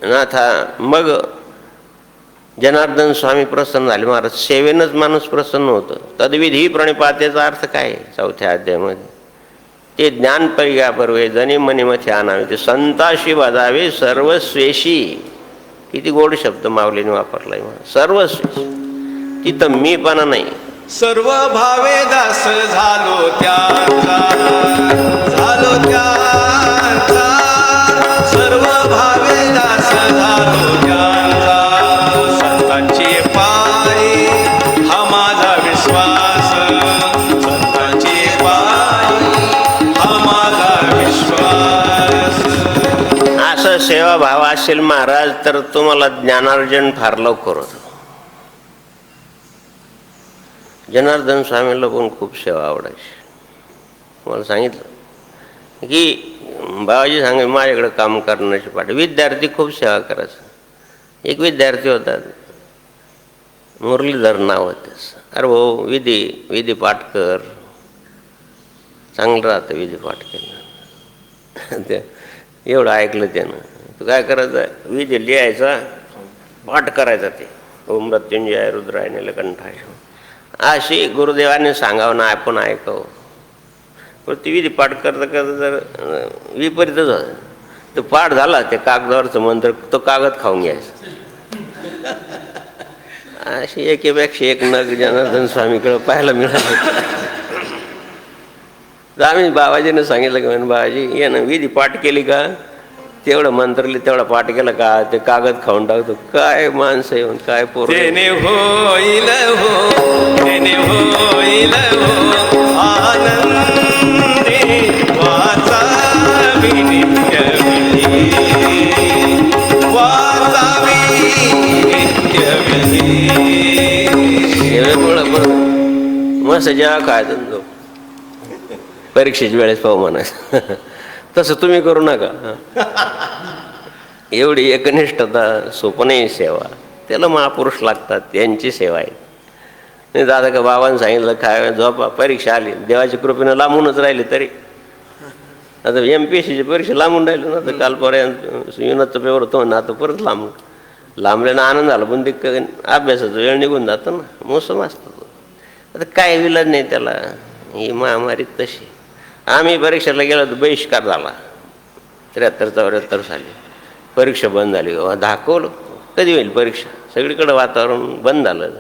नाथा मग जनार्दन स्वामी प्रसन्न झाले. महाराज सेवेनंच माणूस प्रसन्न होतं. तद्विधी प्रणिपातेचा अर्थ काय 4थ्या अध्यायामध्ये, ते ज्ञान परिगा परवे जनी मनी मथे आणावे, ते संताशी बजावे सर्वस्वेशी. किती गोड शब्द माऊलीने वापरलाय, सर्वस्वेशी. तिथं मीपणा नाही. सर्व भावे दास झालो त्यांचा, झालो त्यांचा, सर्व भावे दास झालो त्यांचा. संतांची पायी हा माझा विश्वास, संतांची पायी हा माझा विश्वास. असं सेवाभाव असेल महाराज तर तुम्हाला ज्ञानार्जन फार लवकर होतं. जनार्दन स्वामीला पण खूप सेवा आवडायची. मला सांगितलं की बाबाजी सांगे माझ्याकडे काम करण्याची पाठ. विद्यार्थी खूप सेवा करायचा. एक विद्यार्थी होता, मुरलीधर नाव होतं. अरे भाऊ विधी पाठ कर, चांगलं राहतं विधी पाठ केलं. ते एवढं ऐकलं त्यानं. तू काय करायचं, विधी लिहायचा, पाठ करायचा. ते ओम मृत्युंजय रुद्राय नीलकंठाय अशी गुरुदेवाने सांगावं ना आपण ऐकावं. पण ती विधी पाठ करता करता जर विपरीतच होतं. तो पाठ झाला ते कागदावरचं मंत्र तो कागद खाऊन घ्यायचा. अशी एकेपेक्षा एक नग जनार्दन स्वामीकडे पाहायला मिळालं. तर आम्ही बाबाजीने सांगितलं की म्हणे बाबाजी ये ना विधी पाठ केली का, तेवढं मंत्रली तेवढा पाठ केला का ते कागद खाऊन टाकतो. काय माणसं येऊन काय पोर. तेने होईल हो, तेने होईल हो, आनंदी वाचावी नित्यविधी, वाचावी नित्यविधी. मस्त जेव्हा काय तो परीक्षेच्या वेळेस पाहू म्हणायचं. तसं तुम्ही करू नका. एवढी एकनिष्ठता सोपं नाही सेवा. त्याला महापुरुष लागतात, त्यांची सेवा आहे. नाही दादा का बाबांनी सांगितलं काय झोपा, परीक्षा आली, देवाच्या कृपेनं लांबूनच राहिली तरी. आता MPSCची परीक्षा लांबून राहिली ना, तर कालपर्यंत युनिटचा पेपर होतो ना, आता परत लांबल्यानं आनंद झाला. पण ते अभ्यासाचा वेळ निघून जातो ना, मोसम असतो. आता काय विलाज नाही त्याला. ही महामारी तशी. आम्ही परीक्षेला गेलो तर बहिष्कार झाला 73-74 साली. परीक्षा बंद झाली. दाखवलं कधी होईल परीक्षा. सगळीकडं वातावरण बंद झालं.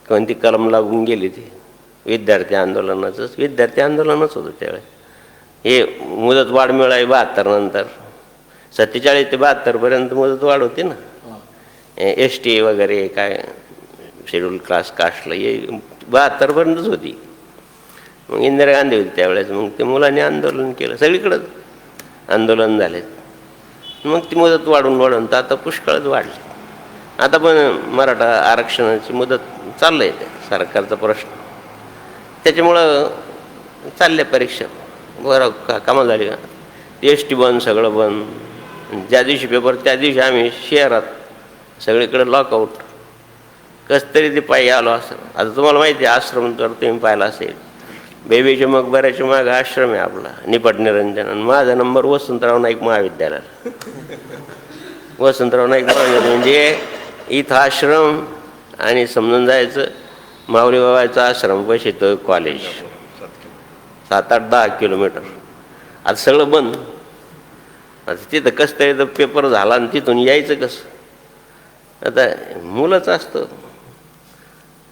कोणती कलम लागून गेली ती विद्यार्थी आंदोलनच होतं त्यावेळेस. हे मुदत वाढ मिळाली 72 नंतर. 47 ते 72 पर्यंत मुदत वाढ होती ना. ST वगैरे काय शेड्यूल क्लास कास्टला हे 72 पर्यंतच होती. मग इंदिरा गांधी होती त्यावेळेस. मग ते मुलांनी आंदोलन केलं, सगळीकडं आंदोलन झालेत. मग ती मुदत वाढून तर आता पुष्कळच वाढली. आता पण मराठा आरक्षणाची मुदत चाललं आहे, सरकारचा प्रश्न. त्याच्यामुळं चालल्या परीक्षा. बरं कामं झाली का. ST बंद, सगळं बंद. ज्या दिवशी पेपर त्या दिवशी आम्ही शहरात सगळीकडे लॉकआउट. कसं तरी ते पायी आलो असं. आता तुम्हाला माहिती आहे आश्रम तर तुम्ही पाहिला असेल. बेबीच्या मकबऱ्याच्या मागं आश्रम आहे आपला निपट निरंजन. आणि माझा नंबर वसंतराव नाईक महाविद्यालयाला. वसंतराव नाईक महाविद्यालय म्हणजे इथं आश्रम आणि समजून जायचं माऊली बाबाचा आश्रम पैसे तो कॉलेज 7-8-10 किलोमीटर. आता सगळं बंद. आता तिथं कसं तरी तर पेपर झाला आणि तिथून यायचं कसं. आता मुलंच असतं.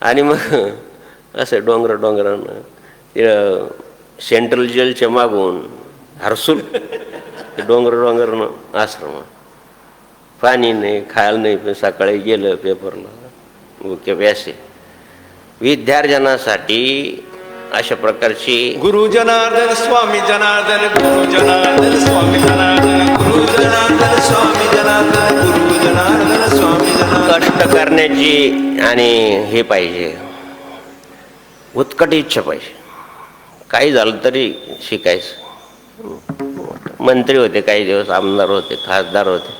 आणि मग असं डोंगरानं सेंट्रल जेलच्या मागून हरसूल ते डोंगरानं आश्रम. पाणी नाही, खायला नाही. पण सकाळी गेलं पेपरला मुख्य व्यासे. विद्यार्थ्यांसाठी अशा प्रकारची गुरु जनार्दन स्वामी जनार्दन, गुरु जनार्दन स्वामी जनार्दन, गुरु जनार्दन स्वामी जनार्दन, गुरु जनार्दन स्वामी जनार्दन. कष्ट करण्याची आणि हे पाहिजे, उत्कट इच्छा पाहिजे. काही झालं तरी शिकायचं. मंत्री होते काही दिवस, आमदार होते, खासदार होते.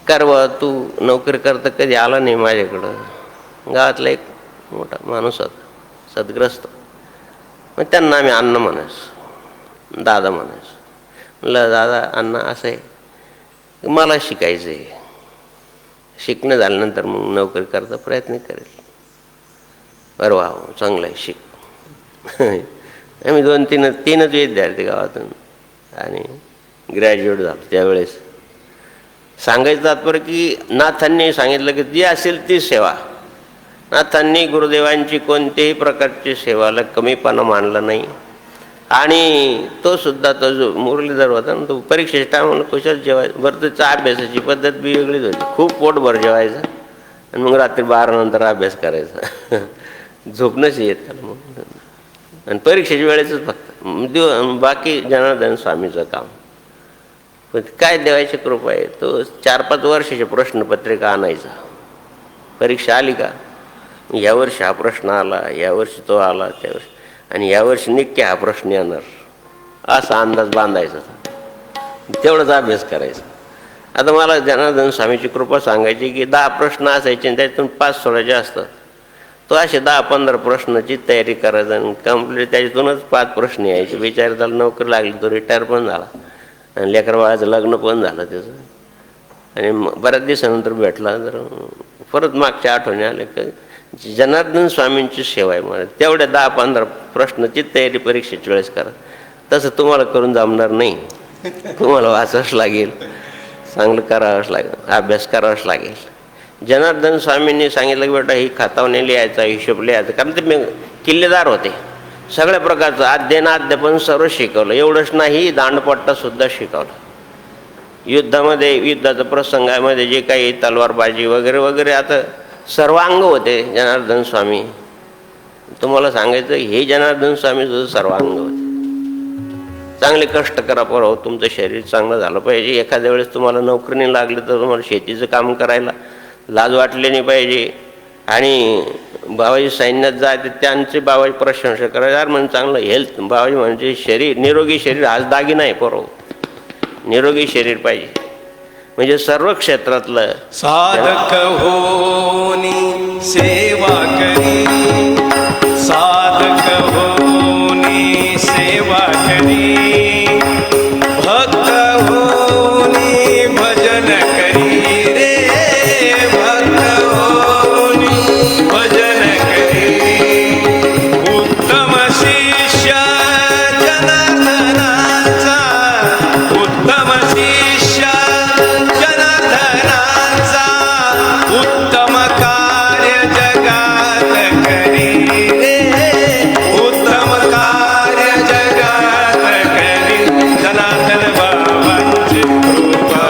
बा तू नोकरी करता कधी आला नाही माझ्याकडं. गावातला एक मोठा माणूस होता सदग्रस्त. मग त्यांना आम्ही अण्णा म्हणायचो, दादा म्हणायचो. म्हटलं दादा अण्णा असं आहे मला शिकायचं आहे. शिकणं झाल्यानंतर मग नोकरी करता प्रयत्न करेल. बरं वा चांगलं आहे शिक. आम्ही 2-3 विद्यार्थी गावातून आणि ग्रॅज्युएट झालो त्यावेळेस. सांगायचं तात्पर्य की नाथांनी सांगितलं की जी असेल ती सेवा. नाथांनी गुरुदेवांची कोणत्याही प्रकारची सेवाला कमीपणा मानला नाही. आणि तो सुद्धा तो जो मुरलीधर होता ना, तो परीक्षेच्या टायमाला कुशल जेवायचा. बरं त्याचा अभ्यासाची पद्धत बी वेगळीच होती. खूप पोटभर जेवायचं आणि मग रात्री 12 नंतर अभ्यास करायचा. झोपणंच येत त्याला मग. आणि परीक्षेच्या वेळेसच फक्त बाकी जनार्दन स्वामीचं काम. पण काय देवाची कृपा आहे, तो 4-5 वर्षाची प्रश्नपत्रिका आणायचा. परीक्षा आली का, यावर्षी हा प्रश्न आला, यावर्षी तो आला, त्यावर्षी, आणि यावर्षी निक्के हा प्रश्न येणार, असा अंदाज बांधायचा. तेवढाच अभ्यास करायचा. आता मला जनार्दन स्वामीची कृपा सांगायची की 10 प्रश्न असायचे आणि त्याच्यातून 5 सोडायचे असतात. तो असे 10-15 प्रश्नाची तयारी करायचा आणि कम्प्लीट त्याच्यातूनच 5 प्रश्न यायचे. बिचार त्याला नोकरी लागली, तो रिटायर पण झाला आणि लेकर बाळाचं लग्न पण झालं त्याचं. आणि बऱ्याच दिवसानंतर भेटला तर परत मागच्या आठवणी आले की जनार्दन स्वामींची सेवा आहे मला. तेवढ्या 10-15 प्रश्नाची तयारी परीक्षेच्या वेळेस करा. तसं तुम्हाला करून जमणार नाही. तुम्हाला वाचावंच लागेल, चांगलं करावंच लागेल, अभ्यास करावाच लागेल. जनार्दन स्वामींनी सांगितलं की बेटा ही खातावणे लिहायचा, हिशोब लिहायचा. कारण ते मी किल्लेदार होते. सगळ्या प्रकारचं अध्ययन अध्यापन सर्व शिकवलं. एवढंच नाही, दांडपट्टासुद्धा शिकवला. युद्धाच्या प्रसंगामध्ये जे काही तलवारबाजी वगैरे वगैरे आता सर्वांग होते जनार्दन स्वामी. तुम्हाला सांगायचं हे जनार्दन स्वामी सुद्धा सर्वांग होते. चांगले कष्ट करा हो, तुमचं शरीर चांगलं झालं पाहिजे. एखाद्या वेळेस तुम्हाला नोकरी नाही लागली तर तुम्हाला शेतीचं काम करायला लाज वाटली नाही पाहिजे. आणि बाबाजी सैन्यात जायचे त्यांचे बाबाजी प्रशंसा करायचे. यार म्हणजे चांगलं हेल्थ, बाबाजी म्हणजे शरीर, निरोगी शरीर हाच दागिना आहे पोरं. निरोगी शरीर पाहिजे म्हणजे सर्व क्षेत्रातलं साधक होनी सेवा करी, साधक होनी सेवा करी, भक्त होनी भजन करी रे, भक्त होनी भजन करी. उत्तम शिष्य जनार्दनाचा, उत्तम शिष्य जनार्दनाचा, उत्तम कार्य जगात करी रे, उत्तम कार्य जगात करी. जनार्दन बाबांची कृपा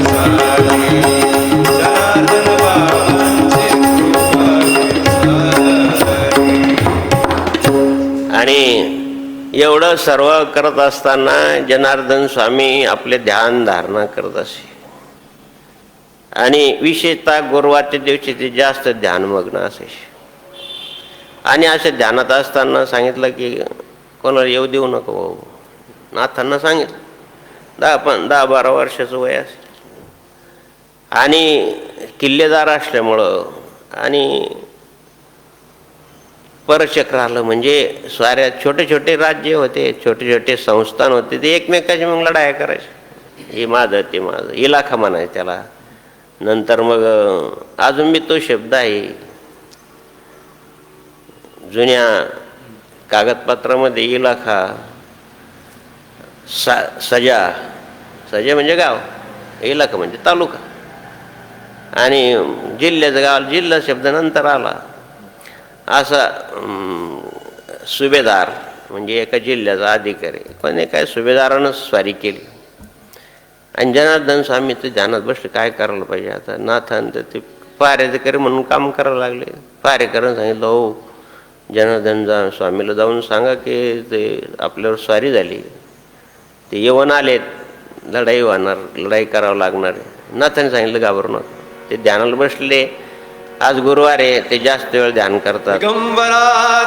सारी, जनार्दन बाबांची कृपा सारी. आणि एवढं सर्व करत असताना जनार्दन स्वामी आपले ध्यान धारणा करत असे. आणि विशेषतः गुरुवारच्या दिवशी ते जास्त ध्यानमग्न असायचे. आणि असे ध्यानात असताना सांगितलं की कोणाला येऊ देऊ नको भाऊ. नाथांना सांगितलं. 10-12 वर्षाचं वय असेल आणि किल्लेदार असल्यामुळं आणि परचक्र आलं म्हणजे साऱ्या छोटे छोटे राज्य होते, छोटे छोटे संस्थान होते, ते एकमेकाची मग लढाया करायचे. हे माझं ते माझं, इलाखा म्हणायचं त्याला. नंतर मग अजून बी तो शब्द आहे जुन्या कागदपत्रामध्ये, इलाखा, सजा. सजा म्हणजे गाव, इलाखा म्हणजे तालुका, आणि जिल्ह्याचं गाव जिल्हा शब्द नंतर आला. असा सुभेदार म्हणजे एका जिल्ह्याचा अधिकारी. पण एका सुभेदारानं स्वारी केली. आणि जनार्दन स्वामी ते ध्यानात बसले, काय करायला पाहिजे आता. नाथान तर ते पारेकरी म्हणून काम करायला लागले. पारेकरांनी सांगितलं हो जनार्दन स्वामीला जाऊन सांगा की ते आपल्यावर स्वारी झाली, ते यवन आलेत, लढाई होणार, लढाई करावं लागणार. नाथाने सांगितलं घाबरू नका. ते ध्यानाला बसले. आज गुरुवार आहे, ते जास्त वेळ ध्यान करतात. दिगंबरा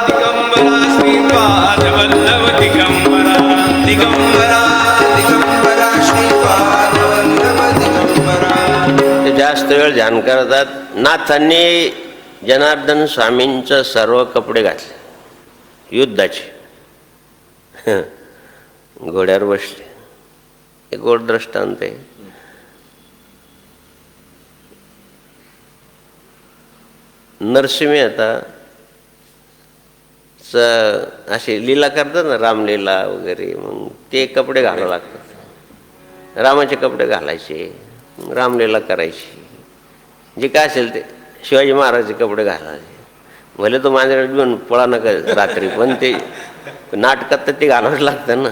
दिगंबरा श्रीपाद वल्लभ दिगंबरा, दिगंबरा दिगंबरा श्रीपाद वल्लभ दिगंबरा. ते जास्त वेळ ध्यान करतात. नाथांनी जनार्दन स्वामींचं सर्व कपडे घातले युद्धाचे. घोड्यावर बसले. एक गोड दृष्टांत आहे. नरसिंह मेहता असे लीला करतात ना, रामलीला वगैरे, मग ते कपडे घालावं लागतात. रामाचे कपडे घालायचे, रामलीला करायची, जे काय असेल ते. शिवाजी महाराजांचे कपडे घालायचे. भले तो माझ्याकडे घेऊन पळा नका रात्री, पण ते नाटकात तर ते घालावंच लागतं ना.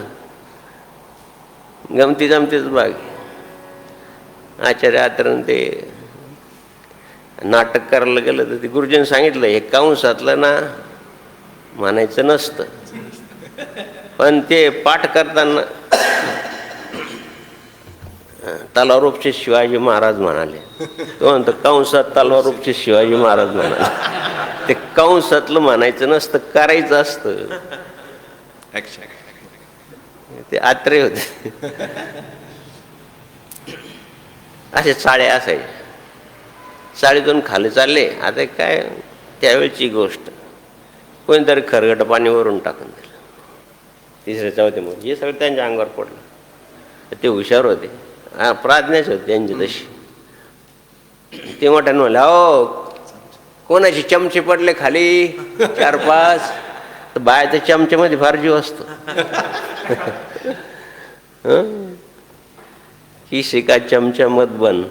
गमती जमतीच बाग. आचार्य आतरण ते नाटक करायला गेलं तर ते गुरुजींनी सांगितलं, हे कंसातलं ना म्हणायचं नसतं, पण ते पाठ करताना तलवारूपचे शिवाजी महाराज म्हणाले. तो म्हणतो कंसात तलवारूपचे शिवाजी महाराज म्हणाले. ते कंसातलं म्हणायचं नसतं, करायचं असतं. ते आत्रे होते. असे चाळे असायचे. चाळीतून खाली चालले. आता काय त्यावेळची गोष्ट, कोणीतरी खरगट पाणी वरून टाकून दिलं. तिसरे चौथे मग हे सगळं त्यांच्या अंगावर पडलं. ते हुशार होते, प्राज्ञाच होते त्यांची तशी. ते मोठ्यानं म्हणले, अहो कोणाचे चमचे पडले खाली 4-5, तर बायाच्या चमच्यामध्ये फार जीव असतो. किसी का चमचा मत बन.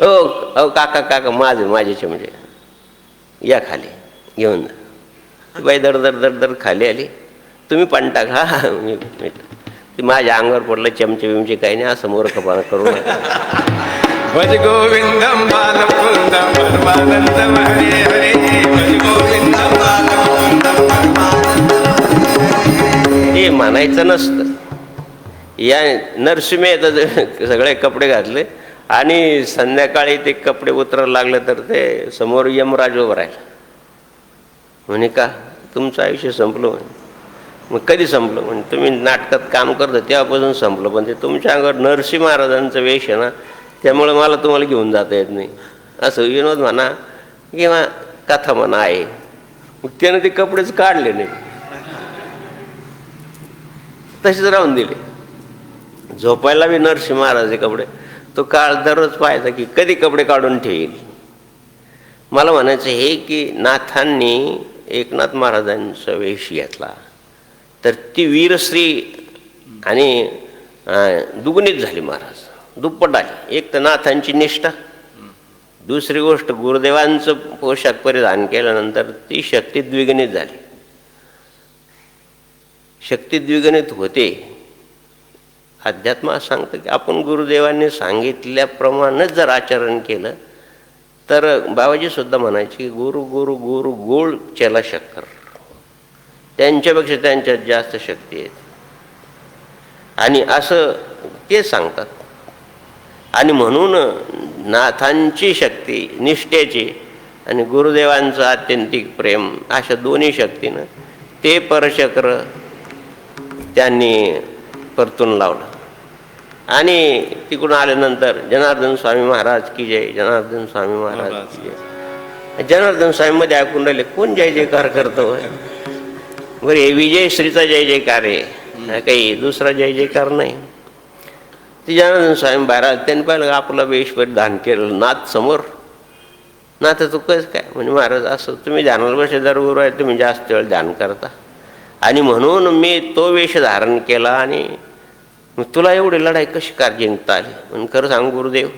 ओ काका काका माझे चमचे या खाली घेऊन जा. बाई दर दर दर दर खाली आली. तुम्ही पण टाका. हा मी ते माझ्या अंगावर पडलं चमचे बिमचे काही नाही, असं मूर्खपणा करू नका. भज गोविंदम बालमुकुंदम परमानंदम हरे हरे. भज गोविंदम बालमुकुंदम परमानंदम. ते म्हणायचं नसतं. या नरसिंह येतात सगळे कपडे घातले आणि संध्याकाळी ते कपडे उतरायला लागले तर ते समोर यमराज उभं राहिला. म्हणे का तुमचं आयुष्य संपलं म्हणे. मग कधी संपलं म्हणजे तुम्ही नाटकात काम करता तेव्हापासून संपलं, पण ते तुमच्या अंगावर नरसिंह महाराजांचं वेश आहे ना, त्यामुळे मला तुम्हाला घेऊन जाता येत नाही. असं विनोद म्हणा किंवा कथा म्हणा आहे. मग त्यानं ते कपडेच काढले नाही, तसेच राहून दिले. झोपायला बी नरसिंह महाराजचे कपडे तो काळ दररोज पाहायचा की कधी कपडे काढून ठेवील. मला म्हणायचं हे की नाथांनी एकनाथ महाराजांचा वेश घेतला तर ती वीरश्री आणि दुगुणीत झाली. महाराज दुप्पट आली. एक तर नाथांची निष्ठा, दुसरी गोष्ट गुरुदेवांचं पोशाख परिधान केल्यानंतर ती शक्ती द्विगुणित झाली. शक्ती द्विगुणित होते. अध्यात्म असं सांगतं की आपण गुरुदेवांनी सांगितल्याप्रमाणेच जर आचरण केलं तर बाबाजी सुद्धा म्हणायचे की गुरु गुरु गुरु गोळ चला शक्कर. त्यांच्यापेक्षा त्यांच्यात जास्त शक्ती आहे आणि असं ते सांगतात. आणि म्हणून नाथांची शक्ती निष्ठेची आणि गुरुदेवांचं आत्यंतिक प्रेम अशा दोन्ही शक्तीनं ते परचक्र त्यांनी परतून लावलं. आणि तिकडून आल्यानंतर जनार्दन स्वामी महाराज की जय, जनार्दन स्वामी महाराज की जय. जनार्दन स्वामी मध्ये ऐकून राहिले कोण जय जयकार करतो. बरं हे विजयश्रीचा जय जयकार आहे, काही दुसरा जय जयकार नाही. ते जनार्दन स्वामी महाराज त्यांनी पाहिलं आपला वेश परिधान केलं नाथ समोर. नाथ तू कसं काय म्हणजे महाराज असं तुम्ही ध्यानाला बसले जर गुरु आहे तुम्ही जास्त वेळ ध्यान करता आणि म्हणून मी तो वेश धारण केला आणि मग तुला एवढी लढाई कशी कार जिंकता आली. म्हणून खरं सांगू गुरुदेव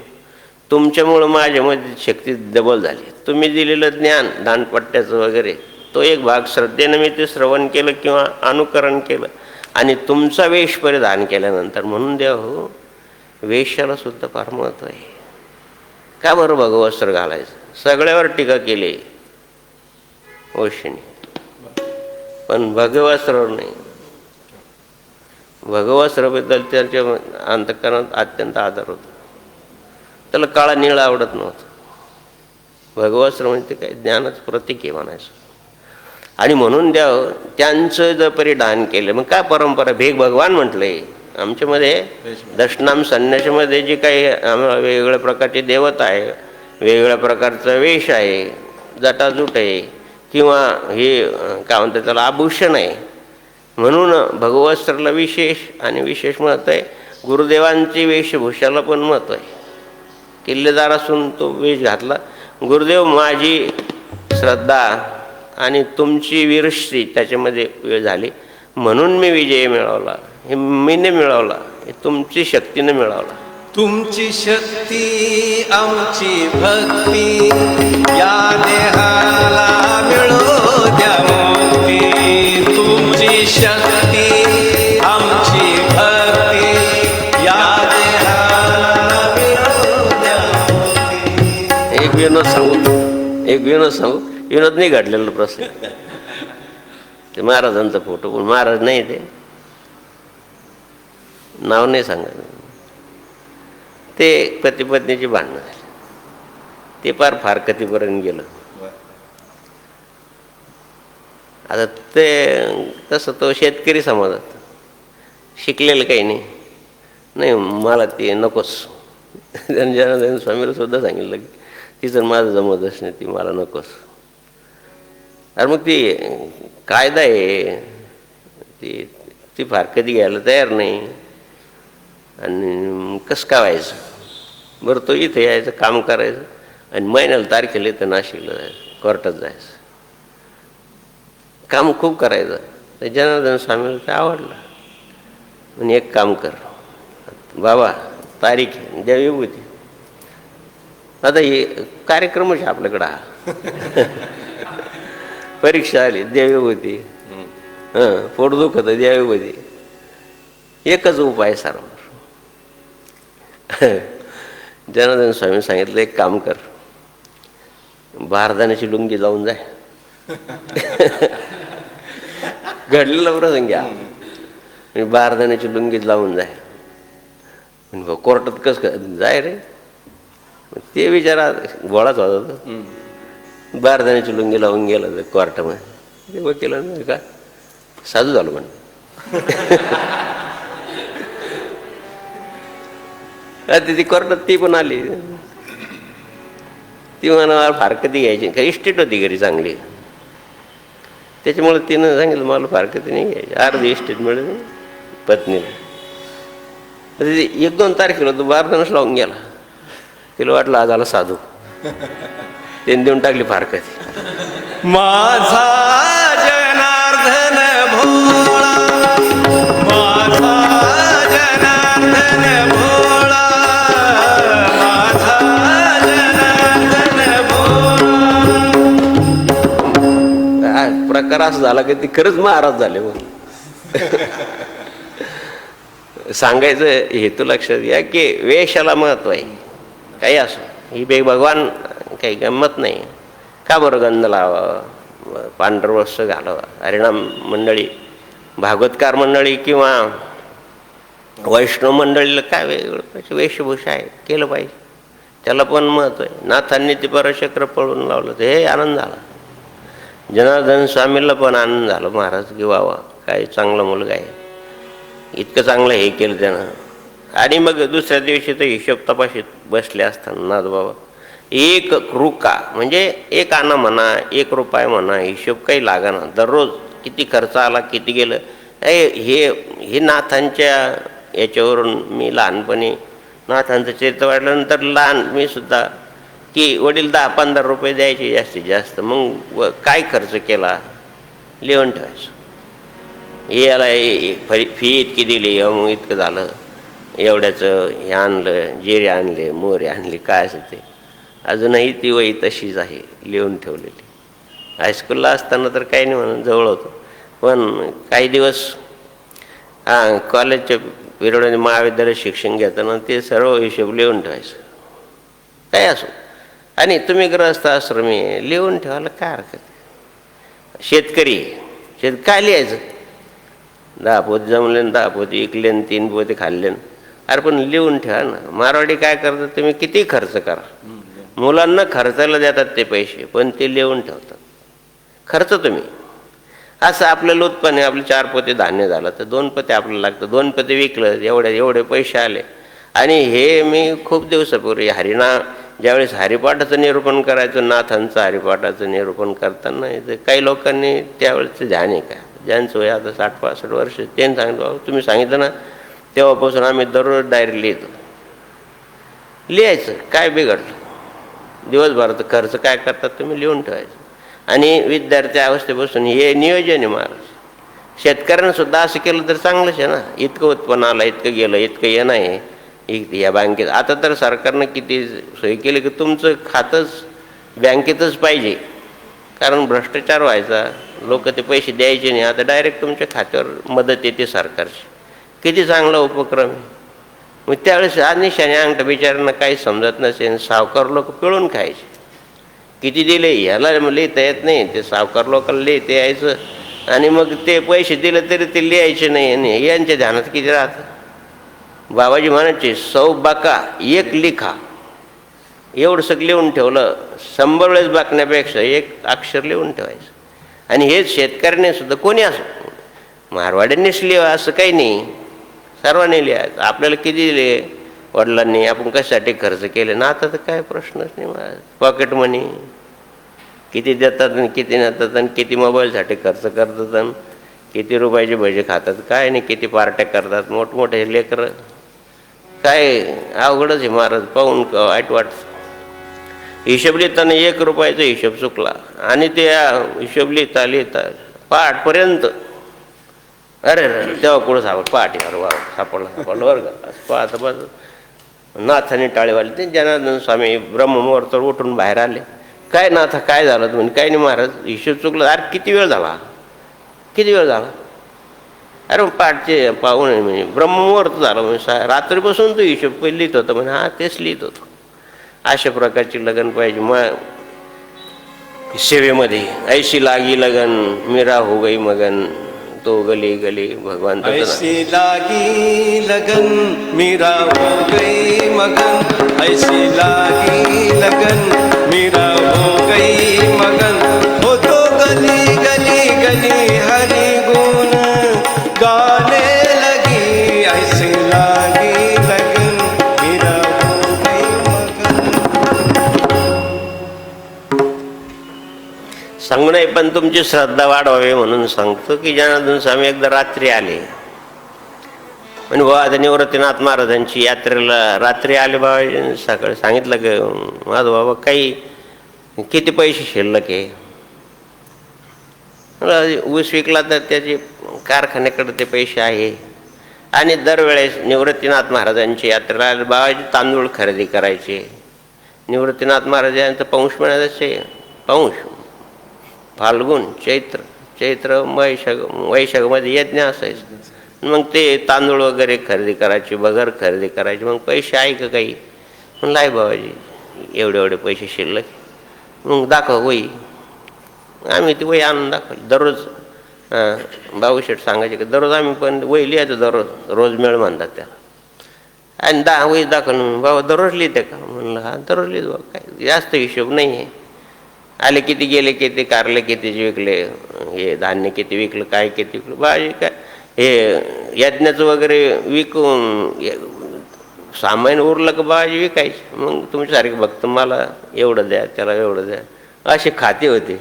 तुमच्यामुळं माझ्यामध्ये शक्ती डबल झाली. तुम्ही दिलेलं ज्ञान दानपट्ट्याचं वगैरे तो एक भाग श्रद्धेनं मी ते श्रवण केलं किंवा अनुकरण केलं आणि तुमचा वेश परिधान केल्यानंतर म्हणून देव हो वेशाला सुद्धा फार महत्त्व आहे. का बरं भगवस्त्र घालायचं. सगळ्यावर टीका केली ओशीने पण भगवस्त्रावर नाही. भगवस्त्राबद्दल त्याच्या अंतःकरणात अत्यंत आदर होता. त्याला काळा निळा आवडत नव्हतं. भगवस्त्र म्हणजे काय ज्ञानाचं प्रतीक आहे म्हणायचं. आणि म्हणून द्यावं त्यांचं जर परिधान केलं मग काय परंपरा भेग भगवान म्हटलंय. आमच्यामध्ये दशनाम संन्यासामध्ये जे काही वेगवेगळ्या प्रकारचे देवता आहे, वेगवेगळ्या प्रकारचा वेश आहे, जटाजूट आहे किंवा हे काय म्हणतात त्याला आभूषण आहे. म्हणून भगवस्त्राला विशेष आणि विशेष महत्त्व आहे. गुरुदेवांची वेशभूषाला पण महत्त्व आहे. किल्लेदार असून तो वेश घातला. गुरुदेव माझी श्रद्धा आणि तुमची वीरश्री त्याच्यामध्ये वेळ झाली म्हणून मी विजय मिळवला. हे मीने मिळवला, हे तुमची शक्तीने मिळवला. तुमची शक्ती आमची भक्ती या देहाला मिळो द्या मुक्ती तुमची शक्ती आमची भक्ती या देहाला मिळो द्या मुक्ती. एक विनोद सांगू विनोद नाही घडलेला प्रसंग. ते महाराजांचा फोटो पण महाराज नाही, ते नाव नाही सांगायचं. ते पती पत्नीची भांडणं झाली, ते फार फारकतीपर्यंत गेलं. आता ते तसं तो शेतकरी समाजात शिकलेलं काही नाही मला ते नकोच. जनार्दन स्वामीला सुद्धा सांगितलं की तिचं माझं जमतच नाही, ती मला नकोच. अरे मग ती कायदा आहे, ती फारकती घ्यायला तयार नाही, आणि कसं काय व्हायचं. बरं तो इथं यायचं, काम करायचं, आणि महिन्याला तारखेला इथं नाशिकला जायचं, कोर्टात जायचं, काम खूप करायचं. तर जनार्दन स्वामीला ते आवडलं. म्हणजे एक काम कर बाबा, तारीख द्या विभूती. आता हे कार्यक्रमच आहे आपल्याकडं हा. परीक्षा आली द्या विभूती, पोट दुखत द्या विभूती. एकच उपाय सारवा. जनार्दन स्वामी सांगितलं एक काम कर, बारदाण्याची लुंगी लावून जाय. घडलेला प्रसंग घ्या, बारदाण्याची लुंगी लावून जाय. कोर्टात कस जाय रे, ते विचारा गोळाच होता. बारदाण्याची लुंगी लावून गेला कोर्टामध्ये. वकिलांना का साधू झालो म्हण. ती कोर्टात ती पण आली. ती मला फारकती घ्यायची का, इस्टेट होती घरी चांगली, त्याच्यामुळे तिनं सांगितलं मला फारकती नाही घ्यायची, अर्धी इस्टेट मिळेल पत्नीला. एक दोन तारखेला तो बारदानच लावून गेला. तिला वाटलं आज आला साधू, त्यांनी देऊन टाकली फारकती. माझा जनार्दन भोळा, माझा जनार्दन भोळा, माझा जनार्दन भोळा. प्रकार असा झाला की ती खरंच महाराज झाले. मग सांगायचं हेतू लक्षात घ्या की वेशाला महत्व आहे. काही असो, ही भगवान काही गंमत नाही. का बरं गंध लावा, पांढरं वस्त्र घालावा. हरिनाम मंडळी, भागवतकार मंडळी किंवा वैष्णव मंडळीला काय वेगळं वेशभूषा आहे, केलं पाहिजे. त्याला पण महत्व आहे. नाथांनी ते परचक्र पळून लावलं, तर हे आनंद झाला. जनार्दन स्वामीला पण आनंद झाला महाराज की वा काय चांगला मुलगा आहे, इतकं चांगलं हे केलं त्यानं. आणि मग दुसऱ्या दिवशी तर हिशोब तपाशीत बसले असताना नाथ बाबा एक रुका म्हणजे एक आणा म्हणा, 1 रुपया म्हणा, हिशोब काही लागाना. दररोज किती खर्च आला, किती गेलं, हे नाथांच्या याच्यावरून मी लहानपणी नाथांचं चरित्र वाढल्यानंतर लहान मी सुद्धा की वडील 10-15 रुपये द्यायचे जास्तीत जास्त. मग काय खर्च केला लिहून ठेवायचं. याला फी इतकी दिली, मग इतकं झालं, एवढ्याचं हे आणलं, जिरे आणले, मोहरे आणले, काय असं ते. अजूनही ती वही तशीच आहे लिहून ठेवलेली. हायस्कूलला असताना तर काही नाही म्हणून जवळ होतं, पण काही दिवस कॉलेजच्या पिरियडमध्ये महाविद्यालय शिक्षण घेताना ते सर्व हिशोब लिहून ठेवायचं. काय असो, आणि तुम्ही ग्रहस्थ आश्रमी लिहून ठेवायला काय हरकत. शेतकरी काय लिहायचं, 10 पोते जमले, 10 पोते विकले, 3 पोते खाल्ले. अरे पण लिहून ठेवा ना. मारवाडी काय करतात, तुम्ही किती खर्च करा, मुलांना खर्चायला देतात ते पैसे, पण ते लिहून ठेवतात. खर्च तुम्ही असं आपल्याला उत्पन्न आहे, आपले 4 पोते धान्य झालं तर 2 पोते आपल्याला लागतं, 2 पोते विकलं, एवढे पैसे आले. आणि हे मी खूप दिवसापूर्वी ज्यावेळेस हरिपाठाचं निरूपण करायचं, नाथांचं हरिपाठाचं निरूपण करताना काही लोकांनी त्यावेळेचं ध्यान आहे का, ज्यांचं वय आता 60-65 वर्ष, त्यांनी सांगितलं तुम्ही सांगितलं ना, तेव्हापासून आम्ही दररोज डायरी लिहितो. लिहायचं, काय बिघडलं. दिवसभरात खर्च काय करतात तुम्ही लिहून ठेवायचं. आणि विद्यार्थी अवस्थेपासून हे नियोजन आहे महाराज. शेतकऱ्यांना सुद्धा असं केलं तर चांगलंच आहे ना. इतकं उत्पन्न आलं, इतकं गेलं, इतकं येणं आहे, या बँकेत. आता तर सरकारनं किती सोय केली की तुमचं खातंच बँकेतच पाहिजे, कारण भ्रष्टाचार व्हायचा, लोक ते पैसे द्यायचे नाही. आता डायरेक्ट तुमच्या खात्यावर मदत येते सरकारची. किती चांगला उपक्रम आहे. मग त्यावेळेस निशाने अंगठा बिचाऱ्यांना काही समजत नसेल, सावकार लोक पिळून खायचे. किती दिले ह्याला लिहिता येत नाही, ते सावकार लोकांना लिहिता यायचं आणि मग ते पैसे दिले तरी ते लिहायचे नाही. आणि यांच्या ध्यानात किती राहतं. बाबाजी म्हणायचे 100 बाका 1 लिखा. एवढंसं लिहून ठेवलं, 100 वेळेस बाकण्यापेक्षा 1 अक्षर लिहून ठेवायचं. आणि हेच शेतकऱ्याने सुद्धा कोणी असं, मारवाड्यांनीच लिहा असं काही नाही, सर्वांनी लिहायचं. आपल्याला किती दिले वडिलांनी, आपण कशासाठी खर्च केले ना, आता तर काय प्रश्नच नाही. पॉकेट मनी किती देतात आणि किती नेतात आणि किती मोबाईलसाठी खर्च करतात आणि किती रुपयाचे भजे खातात, काय नाही किती पार्ट्या करतात मोठमोठे लेकरं. काय अवघडच आहे महाराज, पाहून वाईट वाटतं. हिशोब लिहिताना 1 रुपयाचा हिशोब चुकला आणि ते हिशोब लिहिता पाठपर्यंत अरे तेव्हा कुठं पाठीवर सापडला बरं का. पाहता पाहता नाथाने टाळेवाले ते जनार्दन स्वामी ब्रह्ममुहूर्तावर उठून बाहेर आले. काय नाथा काय झालं तुम्ही? काय नाही महाराज, हिशोब चुकला. अरे किती वेळ झाला, किती वेळ झाला? अरे मग पाठचे पाहून म्हणजे ब्रह्ममुहूर्त झालं म्हणजे रात्रीपासून तो हिशोब पहिले लिहित होता म्हणजे. हा तेच लिहित होतो. अशा प्रकारची लगन पाहिजे. मग सेवेमध्ये ऐशी लागी लगन मेरा हो गई मगन तो गली गली भगवान. ऐसी लागी लगन मेरा हो गई मगन, ऐसी लागी लगन मेरा हो गई मगन, हो तो गली गली गली हरि गुण गाने लगी, ऐसी लागी लगन मेरा हो गई मगन. सांगू नाही पण तुमची श्रद्धा वाढवावी म्हणून सांगतो की जनार्दन स्वामी एकदा रात्री आले आणि आता निवृत्तीनाथ महाराजांची यात्रेला रात्री आले. बाबा सकाळी सांगितलं की माझं बाबा काही किती पैसे शिल्लक आहे. ऊस विकला तर त्याचे कारखान्याकडे ते पैसे आहे आणि दरवेळेस निवृत्तीनाथ महाराजांची यात्रेला आले बाबाजी तांदूळ खरेदी करायचे. निवृत्तीनाथ महाराजांचं पौष म्हणायचे, पौष फाल्गुन चैत्र वैशाखमध्ये यज्ञ असायचं. मग ते तांदूळ वगैरे खरेदी करायची, बगर खरेदी करायची. मग पैसे आहे का काही? म्हणलं आहे बाबाजी एवढे एवढे पैसे शिल्लक. मग दाखव वही. आम्ही ती वही आणून दाखवली. दररोज भाऊशेठ सांगायचे की दररोज आम्ही पण वही लिहायचं, दररोज रोज मेळ म्हणतात त्याला. आणि वही दाखवून बाबा दररोज लिहिते का? म्हणलं हा दररोज लिहितो बाबा, काय जास्त हिशोब नाही आहे. आले किती गेले, किती कारले कितीचे विकले, हे धान्य किती विकलं, काय किती विकलं. बाजी काय हे यज्ञाचं वगैरे विकून सामान उरलं का बाजी विकायची. मग तुमच्यासारखे भक्त मला एवढं द्या, त्याला एवढं द्या, असे खाते होते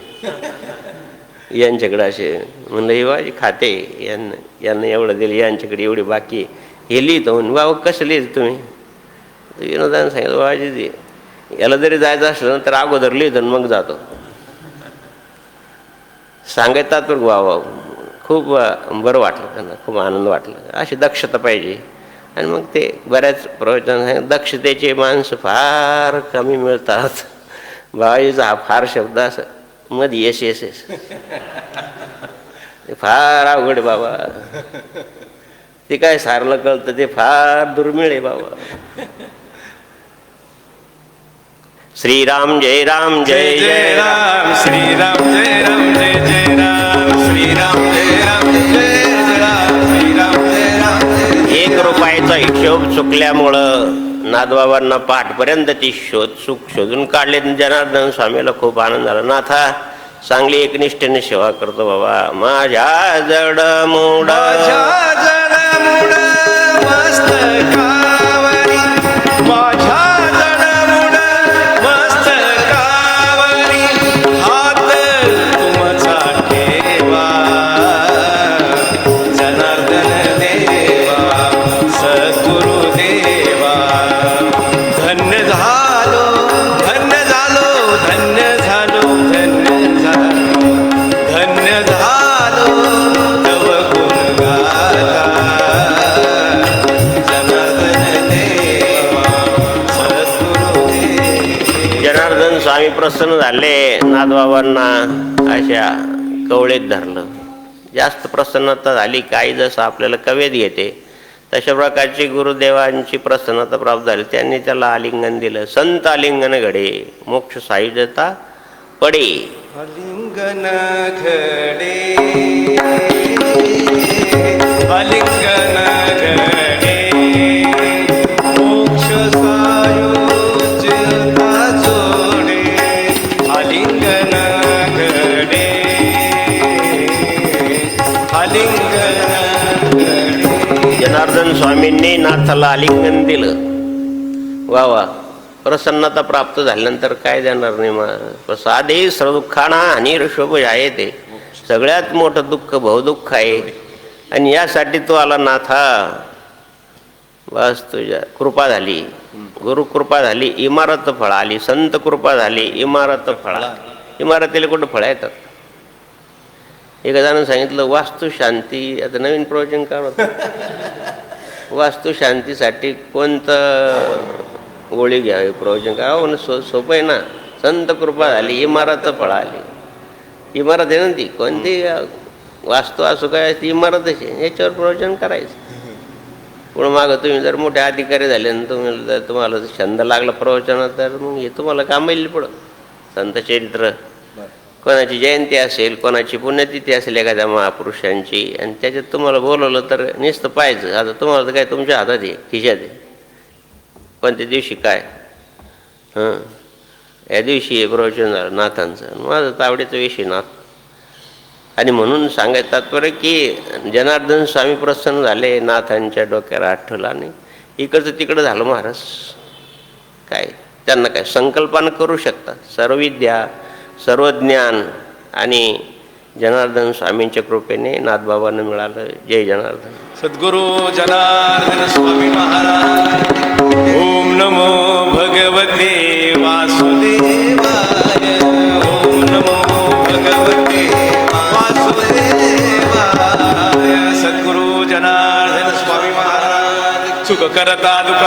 यांच्याकडे. असे म्हणलं हे बाजी खाते, यांना एवढं दिलं, यांच्याकडे एवढी बाकी, हे लिहितो. म्हणून बाबा कसं लिहितं तुम्ही? विनोदानं सांगितलं बाबाजी याला जरी जायचं असलं तर अगोदर लिहितो मग जातो. सांगायतात तर बाबा खूप बरं वाटलं त्यांना, खूप आनंद वाटला. अशी दक्षता पाहिजे. आणि मग ते बऱ्याच प्रवचन दक्षतेचे माणसं फार कमी मिळतात. बाबाजीचा हा फार शब्द असं मध्ये येस येस येस ते फार अवघड आहे बाबा. ते काय सारलं कळतं ते फार दुर्मिळ आहे बाबा. श्रीराम जय राम जय जय राम, श्रीराम जय राम जय जय राम, श्रीराम जय राम जय जय राम, श्रीराम जय राम. 1 रुपयाचा हिशोब चुकल्यामुळं नाथबाबांना पाठपर्यंत ती शोधून काढले. जनार्दन स्वामीला खूप आनंद झाला. नाथा चांगली एकनिष्ठेने सेवा करतो बाबा. माझ्या जड मोड मस्तकावरी, माझ्या जडमुड मस्तकावरी, हात तुमचा ठेवा जनार्दन देवा, सद्गुरु देवा. धन्य झालो, धन्य झालो, धन्य झालो, धन्य झालो, धन्य झालो तव गुण गाता जनार्दन जनार्दन स्वामी प्रसन्न झाले, नाथबाबांना अशा कवळेत धरलं. जास्त प्रसन्नता झाली, काही जसं आपल्याला कवेत घेते तशा प्रकारची गुरुदेवांची प्रसन्नता प्राप्त झाली. त्यांनी त्याला आलिंगन दिलं. संत आलिंगन घडे मोक्ष सायुज्यता पडे. आलिंगन घडे आलिंगन घडे मोक्ष सायुज्यता जोडे. आलिंगन घडे आलिंगन घडे. जनार्दन स्वामींनी नाथाला आलिंगन दिलं. वा वा. प्रसन्नता प्राप्त झाल्यानंतर काय देणार नाही महाराज. प्रसादे सर्वदुःखाना आणि शोभ आहे. ते सगळ्यात मोठं दुःख भवदुःख आहे. आणि यासाठी तो आला नाथा. बस तुझ्या कृपा झाली, गुरु कृपा झाली, इमारत फळा आली. संत कृपा झाली, इमारत फळा. इमारतीला कुठं फळा येतात. एका जणांनी सांगितलं वास्तू शांती. आता नवीन प्रवचन काय होतं, वास्तू शांतीसाठी कोणतं गोळी घ्यावी प्रवचन का हो. सोपं आहे ना. संत कृपा झाली, इमारत फळा आली. इमारत आहे ना ती. कोणती वास्तू असो काय, ती इमारतच आहे. याच्यावर प्रवचन करायचं. पुढं मागं तुम्ही जर मोठे अधिकारी झाले ना, तुम्हाला छंद लागला प्रवचनात, तर मग हे तुम्हाला काम येईल पुढं. संत चरित्र, कोणाची जयंती असेल, कोणाची पुण्यतिथी असेल एखाद्या महापुरुषांची, आणि त्याच्यात तुम्हाला बोलवलं तर नुसतं पाहायचं. आता तुम्हाला तर काय तुमच्या हातात आहे, खिशात आहे. कोणत्या दिवशी काय, या दिवशी हे प्रवचन झालं नाथांचं. माझं तावडीचा विषय नाथ. आणि म्हणून सांगायचं तात्पर्य की जनार्दन स्वामी प्रसन्न झाले, नाथांच्या डोक्यावर हात ठेवला आणि इकडचं तिकडं झालं महाराज. काय त्यांना काय संकल्पना करू शकतात. सर्व विद्या, सर्व ज्ञान आणि जनार्दन स्वामींच्या कृपेने नाथबाबांना मिळालं. जय जनार्दन. सद्गुरु जनार्दन स्वामी महाराज. ओम नमो भगवते वासुदेवाय. ओम नमो भगवते वासुदेवाय. सद्गुरु जनार्दन स्वामी महाराज. सुख करता दुःख